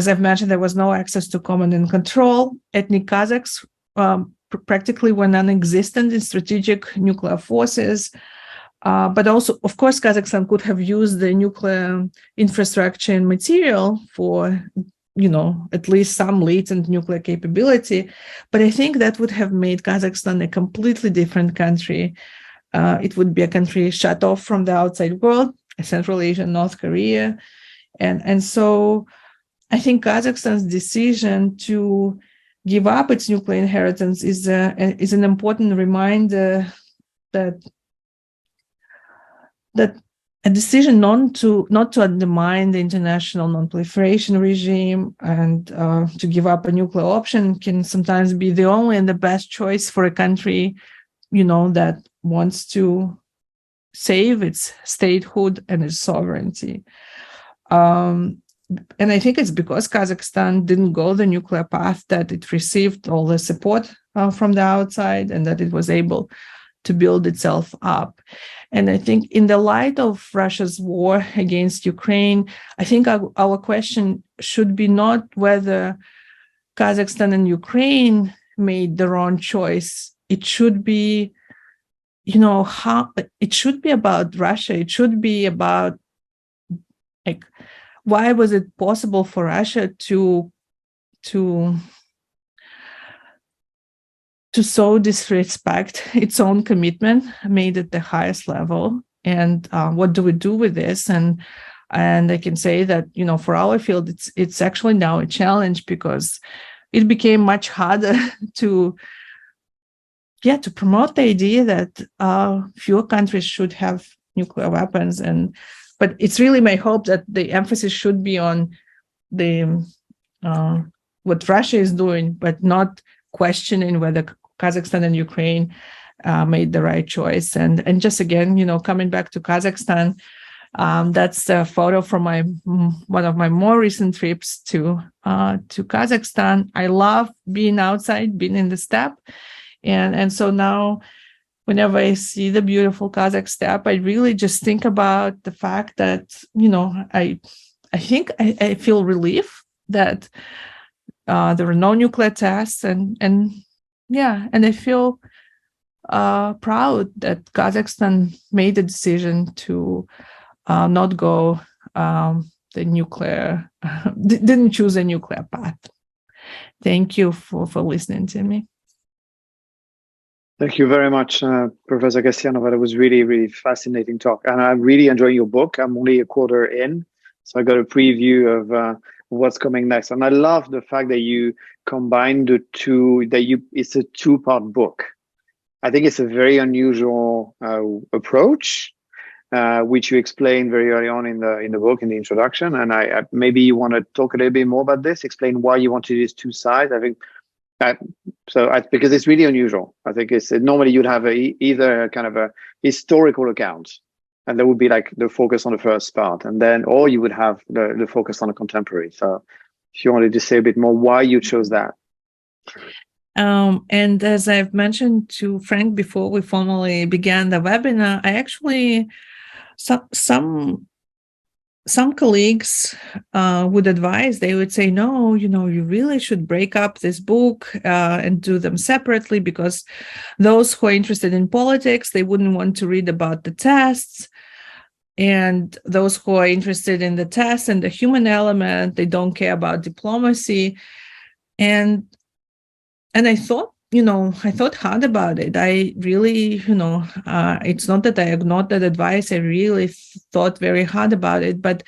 I've mentioned, there was no access to command and control. Ethnic Kazakhs practically were non-existent in strategic nuclear forces. But also, of course, Kazakhstan could have used the nuclear infrastructure and material for, at least some latent nuclear capability. But I think that would have made Kazakhstan a completely different country. It would be a country shut off from the outside world, Central Asia, North Korea. And so I think Kazakhstan's decision to give up its nuclear inheritance is an important reminder that a decision not to undermine the international non-proliferation regime and to give up a nuclear option can sometimes be the only and the best choice for a country, that wants to save its statehood and its sovereignty. And I think it's because Kazakhstan didn't go the nuclear path that it received all the support from the outside, and that it was able to build itself up. And I think in the light of Russia's war against Ukraine, I think our question should be not whether Kazakhstan and Ukraine made the wrong choice. It should be, how it should be about Russia. It should be about, why was it possible for Russia to so disrespect its own commitment made at the highest level? And what do we do with this? And I can say that, for our field, it's actually now a challenge because it became much harder to promote the idea that fewer countries should have nuclear weapons. But it's really my hope that the emphasis should be on the what Russia is doing, but not questioning whether Kazakhstan and Ukraine made the right choice. And just again, coming back to Kazakhstan, that's a photo from one of my more recent trips to Kazakhstan. I love being outside, being in the steppe, and so now, whenever I see the beautiful Kazakh steppe, I really just think about the fact that, I think I feel relief that there were no nuclear tests, and I feel proud that Kazakhstan made the decision to not go the nuclear, didn't choose a nuclear path. Thank you for listening to me. Thank you very much, Professor Kassianova. It was really, really fascinating talk. And I'm really enjoying your book. I'm only a quarter in, so I got a preview of what's coming next. And I love the fact that you combine the two, it's a two-part book. I think it's a very unusual approach, which you explain very early on in the book, in the introduction. And I maybe you want to talk a little bit more about this, explain why you wanted these two sides. I think because it's really unusual. I think it's normally you'd have either kind of a historical account, and there would be like the focus on the first part, and then, or you would have the focus on the contemporary. So if you wanted to say a bit more why you chose that. And as I've mentioned to Frank before we formally began the webinar, I actually, some colleagues would advise, they would say, no, you really should break up this book and do them separately, because those who are interested in politics, they wouldn't want to read about the tests. And those who are interested in the tests and the human element, they don't care about diplomacy. And I thought, I thought hard about it. I really, it's not that I ignored that advice. I really thought very hard about it. But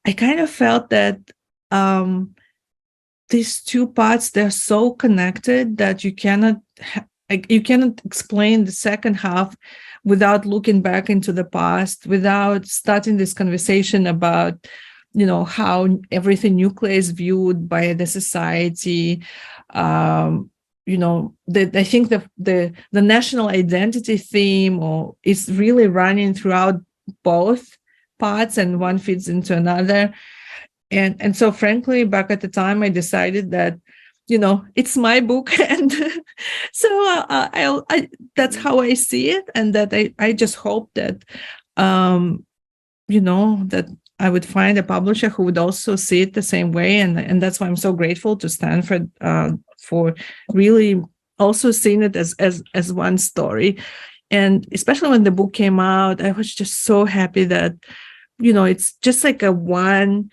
I kind of felt that these two parts, they're so connected that you cannot explain the second half without looking back into the past, without starting this conversation about, how everything nuclear is viewed by the society. I think the national identity theme is really running throughout both parts, and one feeds into another. And so, frankly, back at the time, I decided that, it's my book, and so I that's how I see it, and that I just hope that, that I would find a publisher who would also see it the same way, and that's why I'm so grateful to Stanford for really also seeing it as one story. And especially when the book came out, I was just so happy that, it's just like a one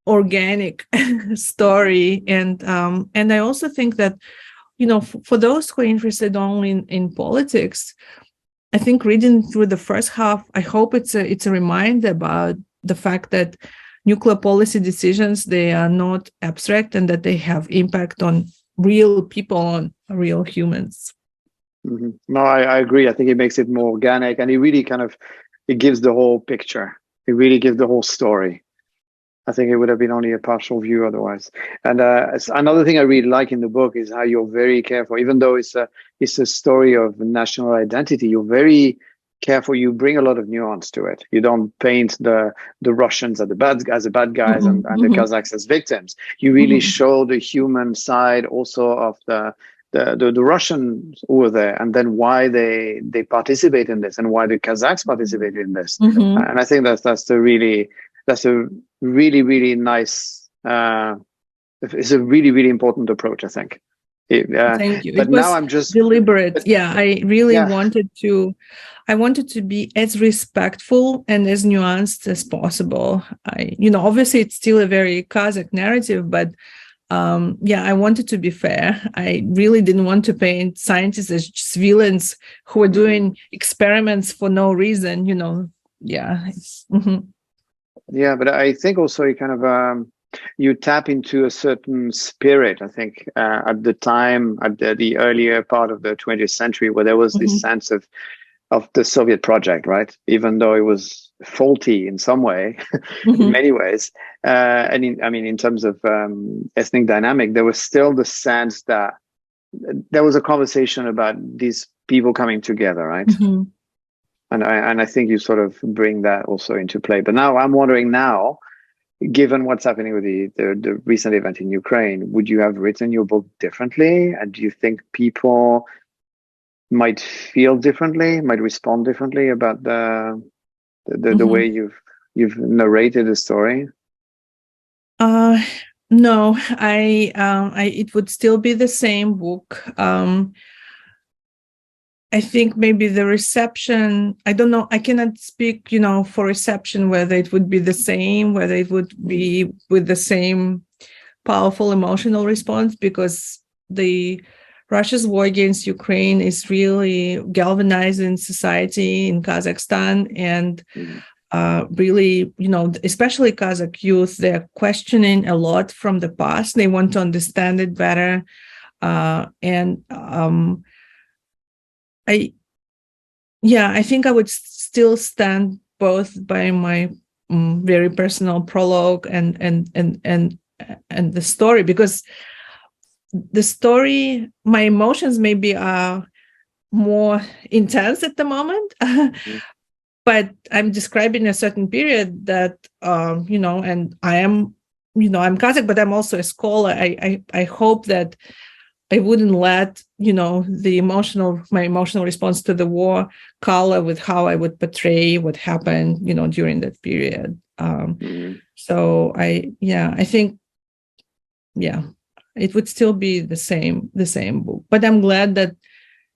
organic story. And I also think that, for those who are interested only in politics, I think reading through the first half, I hope it's a reminder about the fact that nuclear policy decisions, they are not abstract, and that they have impact on real people, on real humans. Mm-hmm. No, I agree. I think it makes it more organic, and it really it gives the whole picture. It really gives the whole story. I think it would have been only a partial view otherwise. And another thing I really like in the book is how you're very careful, even though it's a story of national identity. You're very careful. You bring a lot of nuance to it. You don't paint the Russians as the bad guys, Mm-hmm. and the Kazakhs as victims. You really show the human side also of the Russians who were there, and then why they participate in this, and why the Kazakhs participated in this. Mm-hmm. And I think that's a really really nice. It's a really, really important approach, I think. Thank you. But now I'm just deliberate. I really wanted to be as respectful and as nuanced as possible. Obviously it's still a very Kazakh narrative, but I wanted to be fair. I really didn't want to paint scientists as just villains who are doing experiments for no reason. Yeah, but I think also you you tap into a certain spirit, I think, at the time, at the earlier part of the 20th century, where there was this sense of the Soviet project, right? Even though it was faulty in some way, in many ways, and in terms of ethnic dynamic, there was still the sense that there was a conversation about these people coming together, right? Mm-hmm. And I think you sort of bring that also into play. But now I'm wondering now, given what's happening with the recent event in Ukraine, would you have written your book differently? And do you think people might feel differently, might respond differently about the way you've narrated the story? No, it would still be the same book. I think maybe the reception, I don't know, I cannot speak, for reception, whether it would be the same, whether it would be with the same powerful emotional response, because Russia's war against Ukraine is really galvanizing society in Kazakhstan, and really, especially Kazakh youth, they're questioning a lot from the past. They want to understand it better. I think I would still stand both by my very personal prologue and the story, because the story, my emotions maybe are more intense at the moment, but I'm describing a certain period that, and I am, I'm Kazakh, but I'm also a scholar. I hope that I wouldn't let, my emotional response to the war color with how I would portray what happened, during that period. So I think, it would still be the same book, but I'm glad that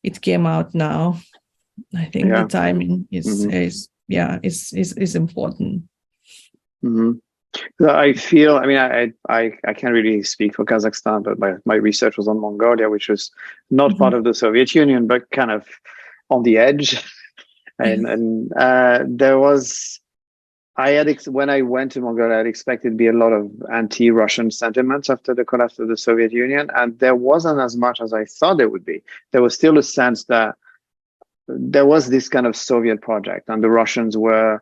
it came out now. I think the timing is important. I feel, I can't really speak for Kazakhstan, but my research was on Mongolia, which was not part of the Soviet Union, but kind of on the edge. And there was, when I went to Mongolia, I'd expected to be a lot of anti-Russian sentiments after the collapse of the Soviet Union, and there wasn't as much as I thought there would be. There was still a sense that there was this kind of Soviet project, and the Russians were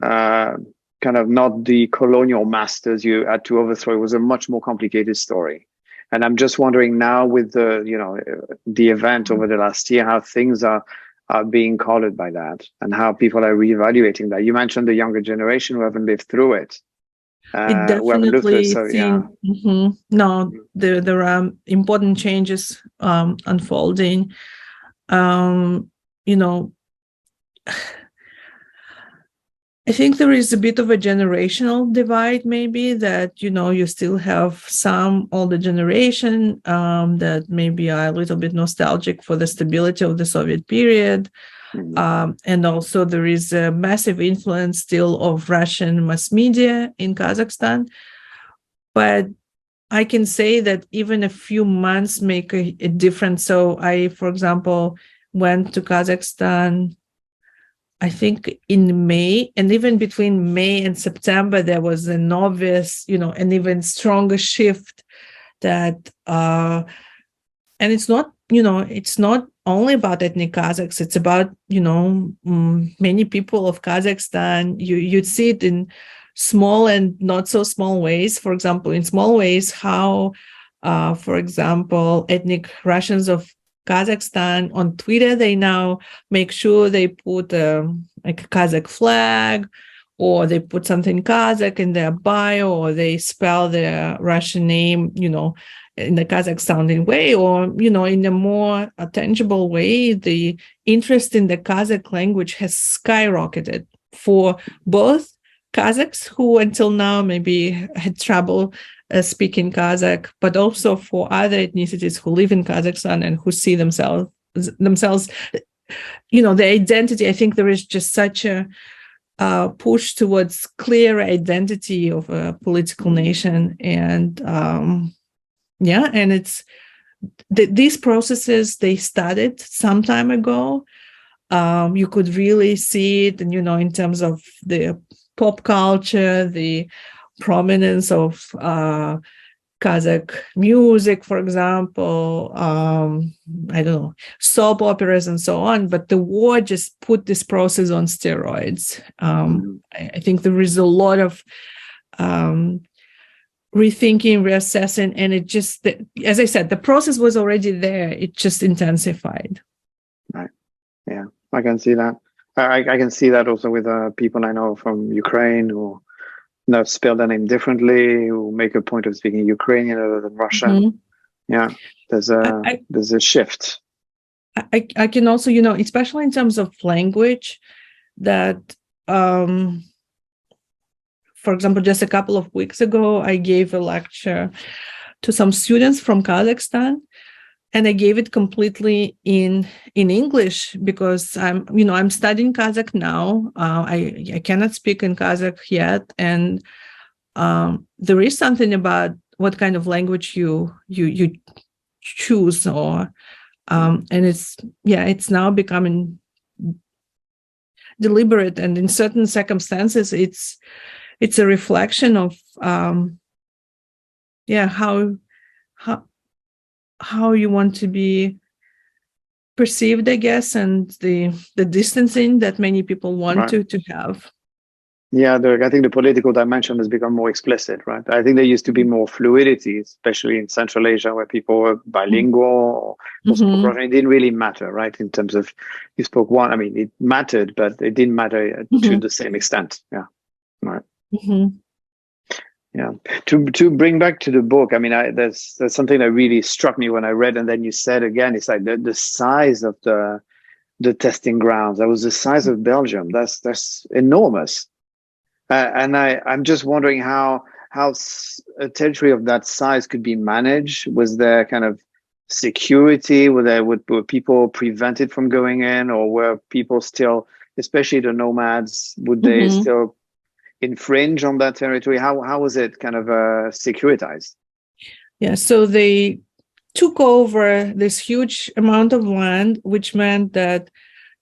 kind of not the colonial masters you had to overthrow. It was a much more complicated story. And I'm just wondering now, with the event over the last year, how things are being colored by that, and how people are reevaluating that. You mentioned the younger generation who haven't lived through it. It definitely No, there are important changes unfolding. I think there is a bit of a generational divide, maybe, that, you still have some older generation that maybe are a little bit nostalgic for the stability of the Soviet period. And also there is a massive influence still of Russian mass media in Kazakhstan. But I can say that even a few months make a difference. So I, for example, went to Kazakhstan, I think in May, and even between May and September, there was an obvious, an even stronger shift that, and it's not, it's not only about ethnic Kazakhs, it's about, many people of Kazakhstan. You'd see it in small and not so small ways. For example, in small ways, how, for example, ethnic Russians of Kazakhstan on Twitter, they now make sure they put like a Kazakh flag, or they put something Kazakh in their bio, or they spell their Russian name, in a Kazakh sounding way, or, in a more tangible way. The interest in the Kazakh language has skyrocketed for both Kazakhs who until now maybe had trouble speaking Kazakh, but also for other ethnicities who live in Kazakhstan and who see themselves, the identity. I think there is just such a push towards clear identity of a political nation. And and it's these processes, they started some time ago. You could really see it, and, in terms of the pop culture, the prominence of Kazakh music, for example, I don't know, soap operas and so on. But the war just put this process on steroids. I think there is a lot of rethinking, reassessing, and it just, as I said, the process was already there. It just intensified. Right. Yeah, I can see that. I can see that also with people I know from Ukraine who spell their name differently, who make a point of speaking Ukrainian rather than Russian. Yeah, there's a shift. I can also, especially in terms of language, that for example, just a couple of weeks ago, I gave a lecture to some students from Kazakhstan, and I gave it completely in English because I'm studying Kazakh now. I cannot speak in Kazakh yet, and there is something about what kind of language you choose, or and it's now becoming deliberate, and in certain circumstances, it's a reflection of how you want to be perceived, I guess, and the distancing that many people want Right. to have. Yeah, I think the political dimension has become more explicit, right? I think there used to be more fluidity, especially in Central Asia, where people were bilingual or spoke Mhm. Russian. It didn't really matter, right? In terms of you spoke one, I mean, it mattered, but it didn't matter to Mhm. the same extent. Yeah, right. Mhm. Yeah. To bring back to the book, I mean, there's something that really struck me when I read, and then you said again, it's like the size of the testing grounds. That was the size of Belgium. That's enormous. And I'm just wondering how a territory of that size could be managed. Was there kind of security? Were people prevented from going in, or were people still, especially the nomads, would they Mhm. still infringe on that territory? How was it kind of securitized? Yeah, so they took over this huge amount of land, which meant that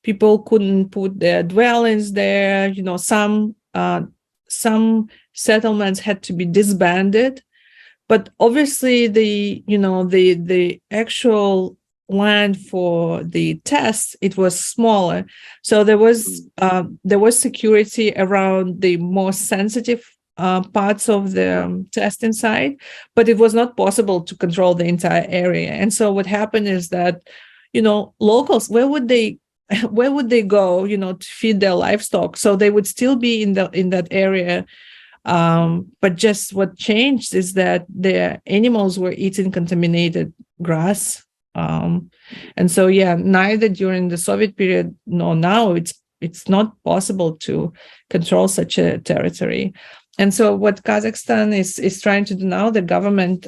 people couldn't put their dwellings there. Some settlements had to be disbanded, but obviously the actual land for the tests, it was smaller, so there was security around the more sensitive parts of the testing site, but it was not possible to control the entire area. And so what happened is that locals, where would they go to feed their livestock? So they would still be in that area, but just what changed is that the animals were eating contaminated grass. And so, neither during the Soviet period nor now, it's not possible to control such a territory. And so what Kazakhstan is trying to do now, the government,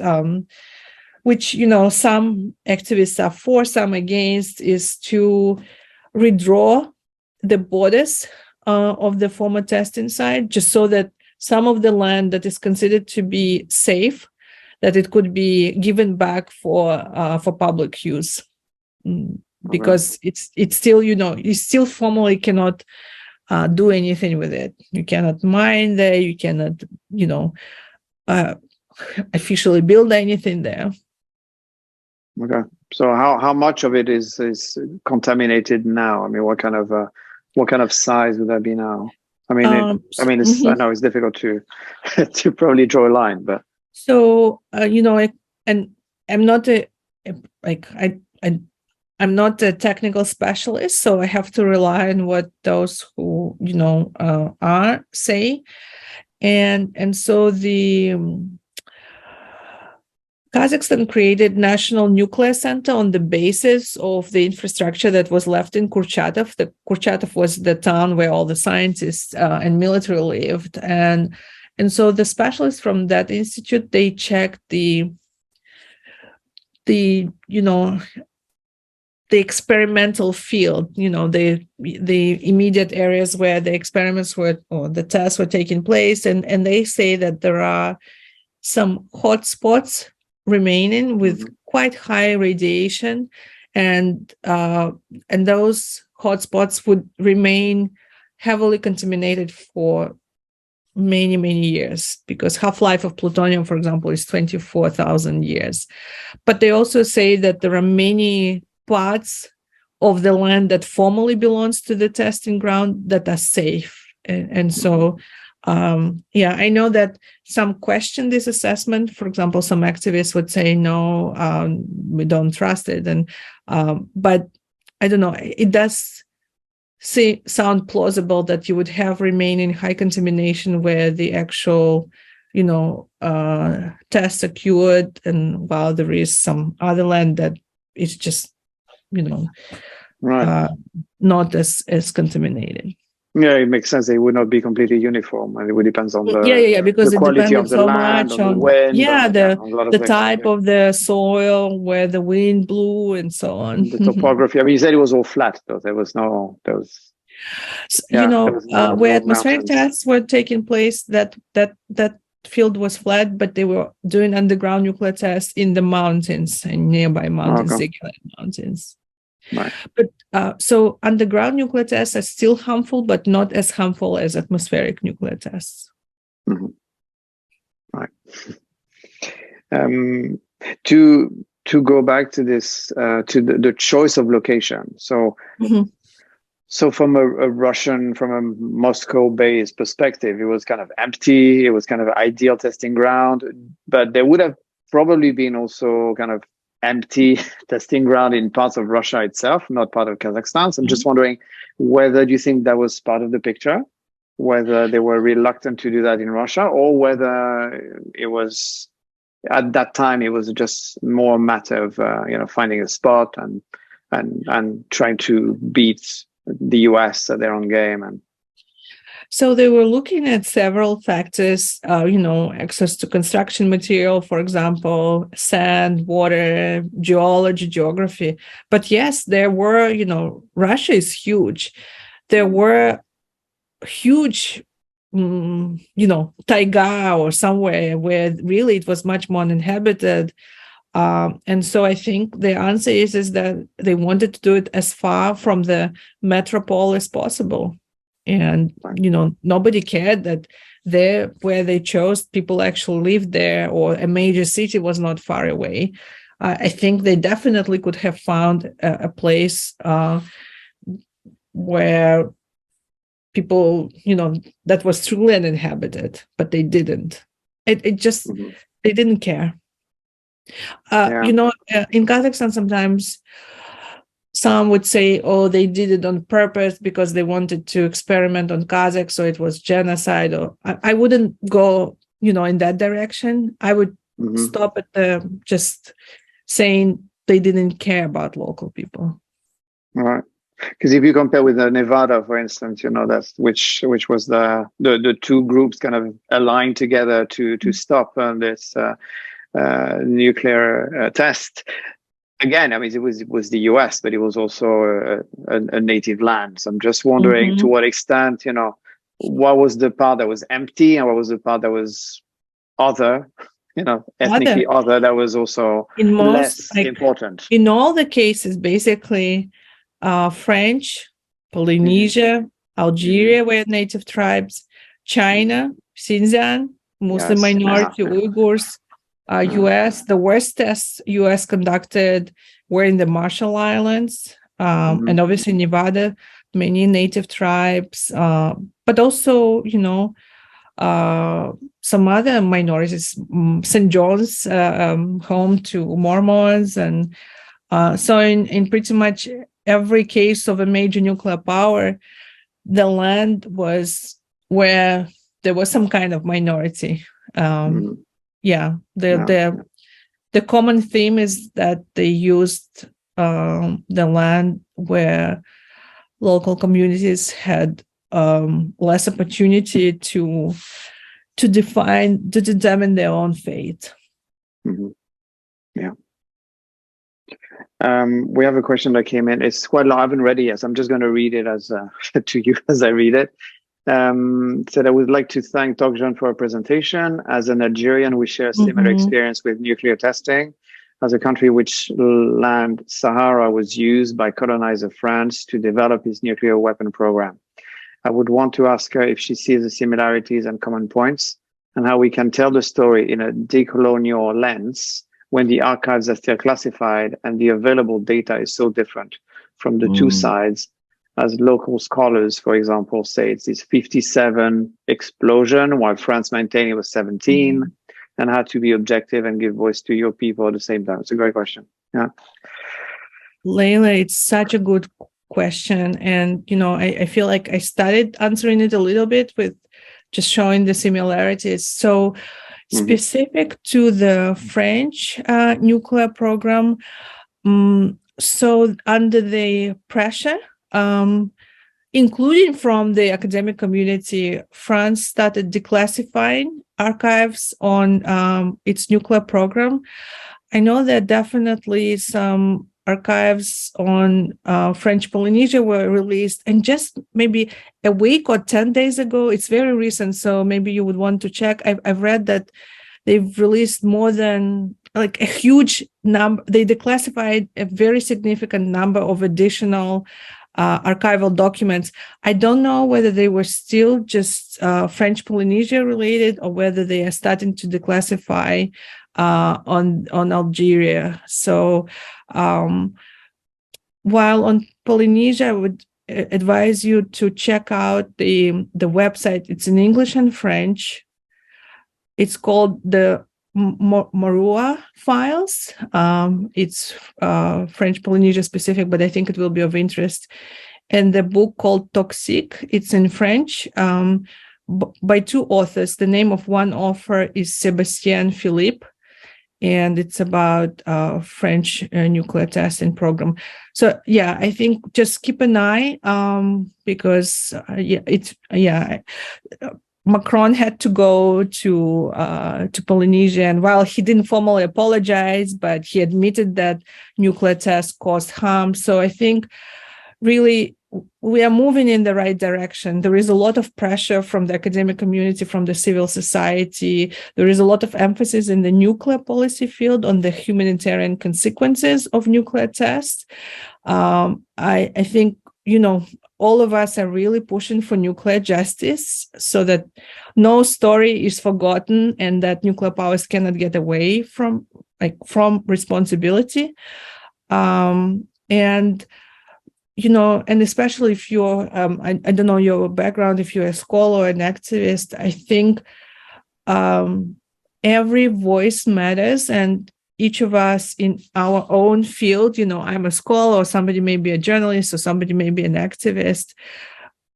which, some activists are for, some against, is to redraw the borders of the former testing site, just so that some of the land that is considered to be safe, that it could be given back for public use, because it's still, you still formally cannot do anything with it. You cannot mine there. You cannot, officially build anything there. Okay. So how much of it is contaminated now? I mean, what kind of size would that be now? I mean, I know it's difficult to to probably draw a line, but so and I'm not I'm not a technical specialist, so I have to rely on what those who are say, and so the Kazakhstan created National Nuclear Center on the basis of the infrastructure that was left in Kurchatov. Kurchatov was the town where all the scientists and military lived, and so the specialists from that institute, they checked the experimental field, the immediate areas where the experiments were, or the tests were taking place, and they say that there are some hot spots remaining with quite high radiation, and those hotspots would remain heavily contaminated for many, many years, because half-life of plutonium, for example, is 24,000 years. But they also say that there are many parts of the land that formally belongs to the testing ground that are safe, and so I know that some question this assessment. For example, some activists would say, no, we don't trust it. And but I don't know, it does sound plausible that you would have remaining high contamination where the actual, tests occurred, and while there is some other land that is just, right. not as contaminated. Yeah, it makes sense. It would not be completely uniform, and it would depend on Yeah, because the it quality of depended the so land, much on the on wind, on, yeah, the on a lot of the things. type Yeah. of the soil, where the wind blew, and so on. The topography. I mean, you said it was all flat, though. There was there was Where no atmospheric mountains. tests were taking place, that field was flat, but they were doing underground nuclear tests in the mountains and nearby mountains, Okay. Sigilin Mountains. Right. But so underground nuclear tests are still harmful, but not as harmful as atmospheric nuclear tests. Mm-hmm. Right. To go back to this, to the choice of location. So, so from from a Moscow-based perspective, it was kind of empty. It was kind of an ideal testing ground, but there would have probably been also kind of empty testing ground in parts of Russia itself, not part of Kazakhstan. So I'm just wondering whether you think that was part of the picture, whether they were reluctant to do that in Russia, or whether it was at that time it was just more a matter of finding a spot and trying to beat the US at their own game. And so they were looking at several factors, access to construction material, for example, sand, water, geology, geography. But yes, there were, Russia is huge. There were huge, taiga or somewhere where really it was much more uninhabited. And so I think the answer is that they wanted to do it as far from the metropole as possible. And, nobody cared that there, where they chose, people actually lived there, or a major city was not far away. I think they definitely could have found a place where people, that was truly uninhabited, but they didn't. It just, they didn't care. In Kazakhstan, sometimes some would say, oh, they did it on purpose because they wanted to experiment on Kazakhs, so it was genocide. Or I wouldn't go, in that direction. I would stop at the just saying they didn't care about local people. All right. Because if you compare with Nevada, for instance, that's which was the two groups kind of aligned together to stop this nuclear test. Again, I mean, it was the US, but it was also a native land. So I'm just wondering to what extent, what was the part that was empty and what was the part that was other, ethnically other, that was also less important. In all the cases, basically, French, Polynesia, Algeria were native tribes, China, Xinjiang, Muslim minority, Uyghurs, US, the worst tests US conducted were in the Marshall Islands, and obviously Nevada, many native tribes, but also, some other minorities, St. John's, home to Mormons. And so in pretty much every case of a major nuclear power, the land was where there was some kind of minority. The common theme is that they used the land where local communities had less opportunity to determine their own fate. Yeah. We have a question that came in. It's quite long. I haven't read it yet, so I'm just going to read it as to you as I read it. Said, I would like to thank Tokjan for a presentation. As an Algerian, we share a similar experience with nuclear testing. As a country which land Sahara was used by colonizer France to develop its nuclear weapon program. I would want to ask her if she sees the similarities and common points, and how we can tell the story in a decolonial lens when the archives are still classified and the available data is so different from the two sides. As local scholars, for example, say it's this 57 explosion, while France maintained it was 17, and had to be objective and give voice to your people at the same time. It's a great question. Yeah. Leila, it's such a good question. And, I feel like I started answering it a little bit with just showing the similarities. So specific to the French nuclear program, so under the pressure, including from the academic community. France started declassifying archives on its nuclear program. I know that definitely some archives on French Polynesia were released, and just maybe a week or 10 days ago, it's very recent, so maybe you would want to check. I've read that they've released more than like a huge number. They declassified a very significant number of additional archival documents. I don't know whether they were still just French Polynesia related or whether they are starting to declassify on Algeria. So while on Polynesia, I would advise you to check out the website. It's in English and French. It's called the Marua Files. It's French Polynesia specific, but I think it will be of interest. And the book called Toxique, it's in French, by two authors. The name of one author is Sébastien Philippe, and it's about French nuclear testing program. So yeah, I think just keep an eye because Macron had to go to Polynesia, and while he didn't formally apologize, but he admitted that nuclear tests caused harm. So I think really we are moving in the right direction. There is a lot of pressure from the academic community, from the civil society. There is a lot of emphasis in the nuclear policy field on the humanitarian consequences of nuclear tests. I think, all of us are really pushing for nuclear justice so that no story is forgotten and that nuclear powers cannot get away from responsibility. And especially if you're, I don't know your background, if you're a scholar or an activist, I think every voice matters, and each of us in our own field, I'm a scholar, or somebody may be a journalist, or somebody may be an activist.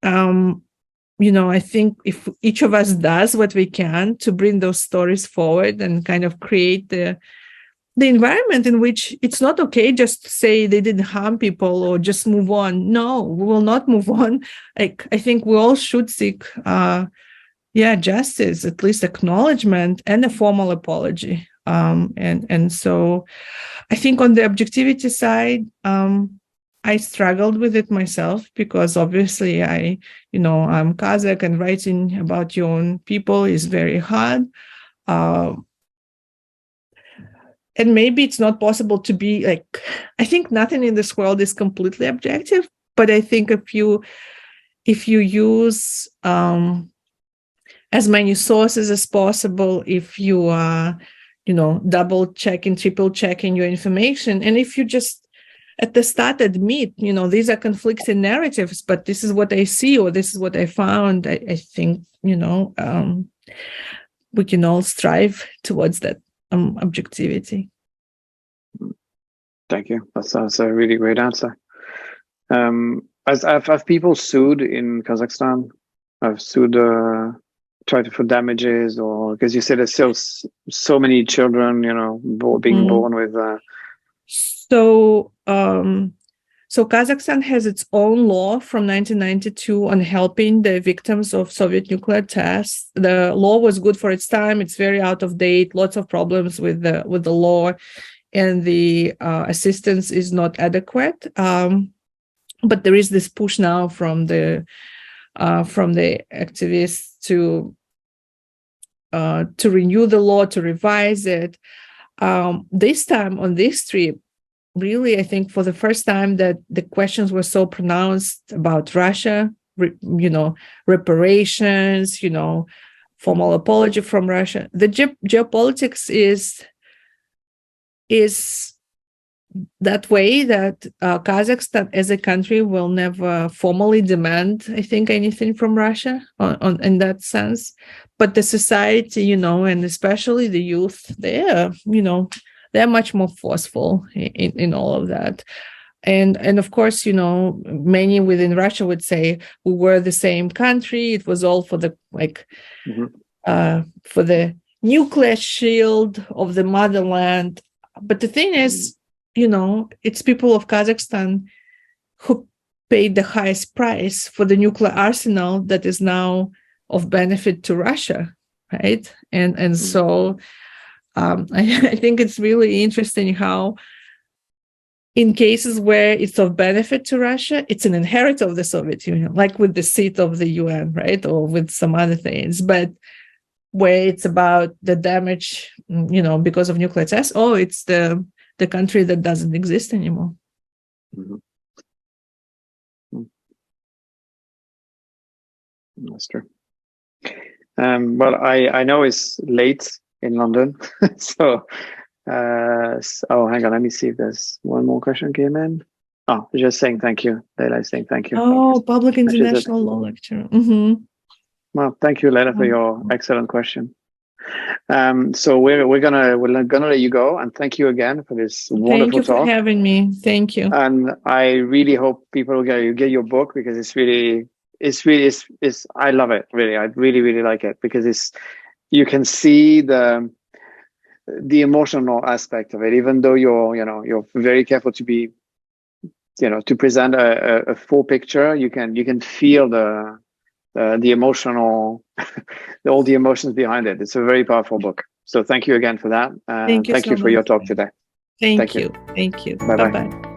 I think if each of us does what we can to bring those stories forward and kind of create the environment in which it's not okay just to say they didn't harm people or just move on. No, we will not move on. I think we all should seek justice, at least acknowledgement and a formal apology. And so I think on the objectivity side, I struggled with it myself because obviously I'm Kazakh, and writing about your own people is very hard. And maybe it's not possible to be I think nothing in this world is completely objective, but I think if you use as many sources as possible, if you are double checking, triple checking your information. And if you just at the start admit, these are conflicting narratives, but this is what I see, or this is what I found, I think, we can all strive towards that objectivity. Thank you. That's a really great answer. Have people sued in Kazakhstan? I've sued tried for damages, or because you said there's still so many children, being born with. So Kazakhstan has its own law from 1992 on helping the victims of Soviet nuclear tests. The law was good for its time. It's very out of date. Lots of problems with the law, and the assistance is not adequate. But there is this push now from the activists to renew the law, to revise it. This time on this trip, really, I think for the first time that the questions were so pronounced about Russia, reparations, formal apology from Russia. The geopolitics is that way that Kazakhstan as a country will never formally demand, I think, anything from Russia in that sense. But the society, and especially the youth, they're much more forceful in all of that. And of course, many within Russia would say we were the same country. It was all for the for the nuclear shield of the motherland. But the thing is, it's people of Kazakhstan who paid the highest price for the nuclear arsenal that is now of benefit to Russia, right? And so I think it's really interesting how in cases where it's of benefit to Russia, it's an inheritor of the Soviet Union, like with the seat of the UN, right? Or with some other things. But where it's about the damage, because of nuclear tests, it's the country that doesn't exist anymore. That's true. Well, I know it's late in London, so hang on, let me see if there's one more question came in. Oh, just saying thank you. Leila is saying thank you. Oh, public international law lecture. Well, thank you, Leila, for your excellent question. So we're gonna let you go, and thank you again for this wonderful Thank you talk. for having me. Thank you. And I really hope people get your book, because it's I love it, really. I really like it, because you can see the emotional aspect of it, even though you're very careful to be, to present a full picture. You can feel the emotional, all the emotions behind it. It's a very powerful book. So thank you again for that. Thank you for your talk today. Thank you. Bye-bye.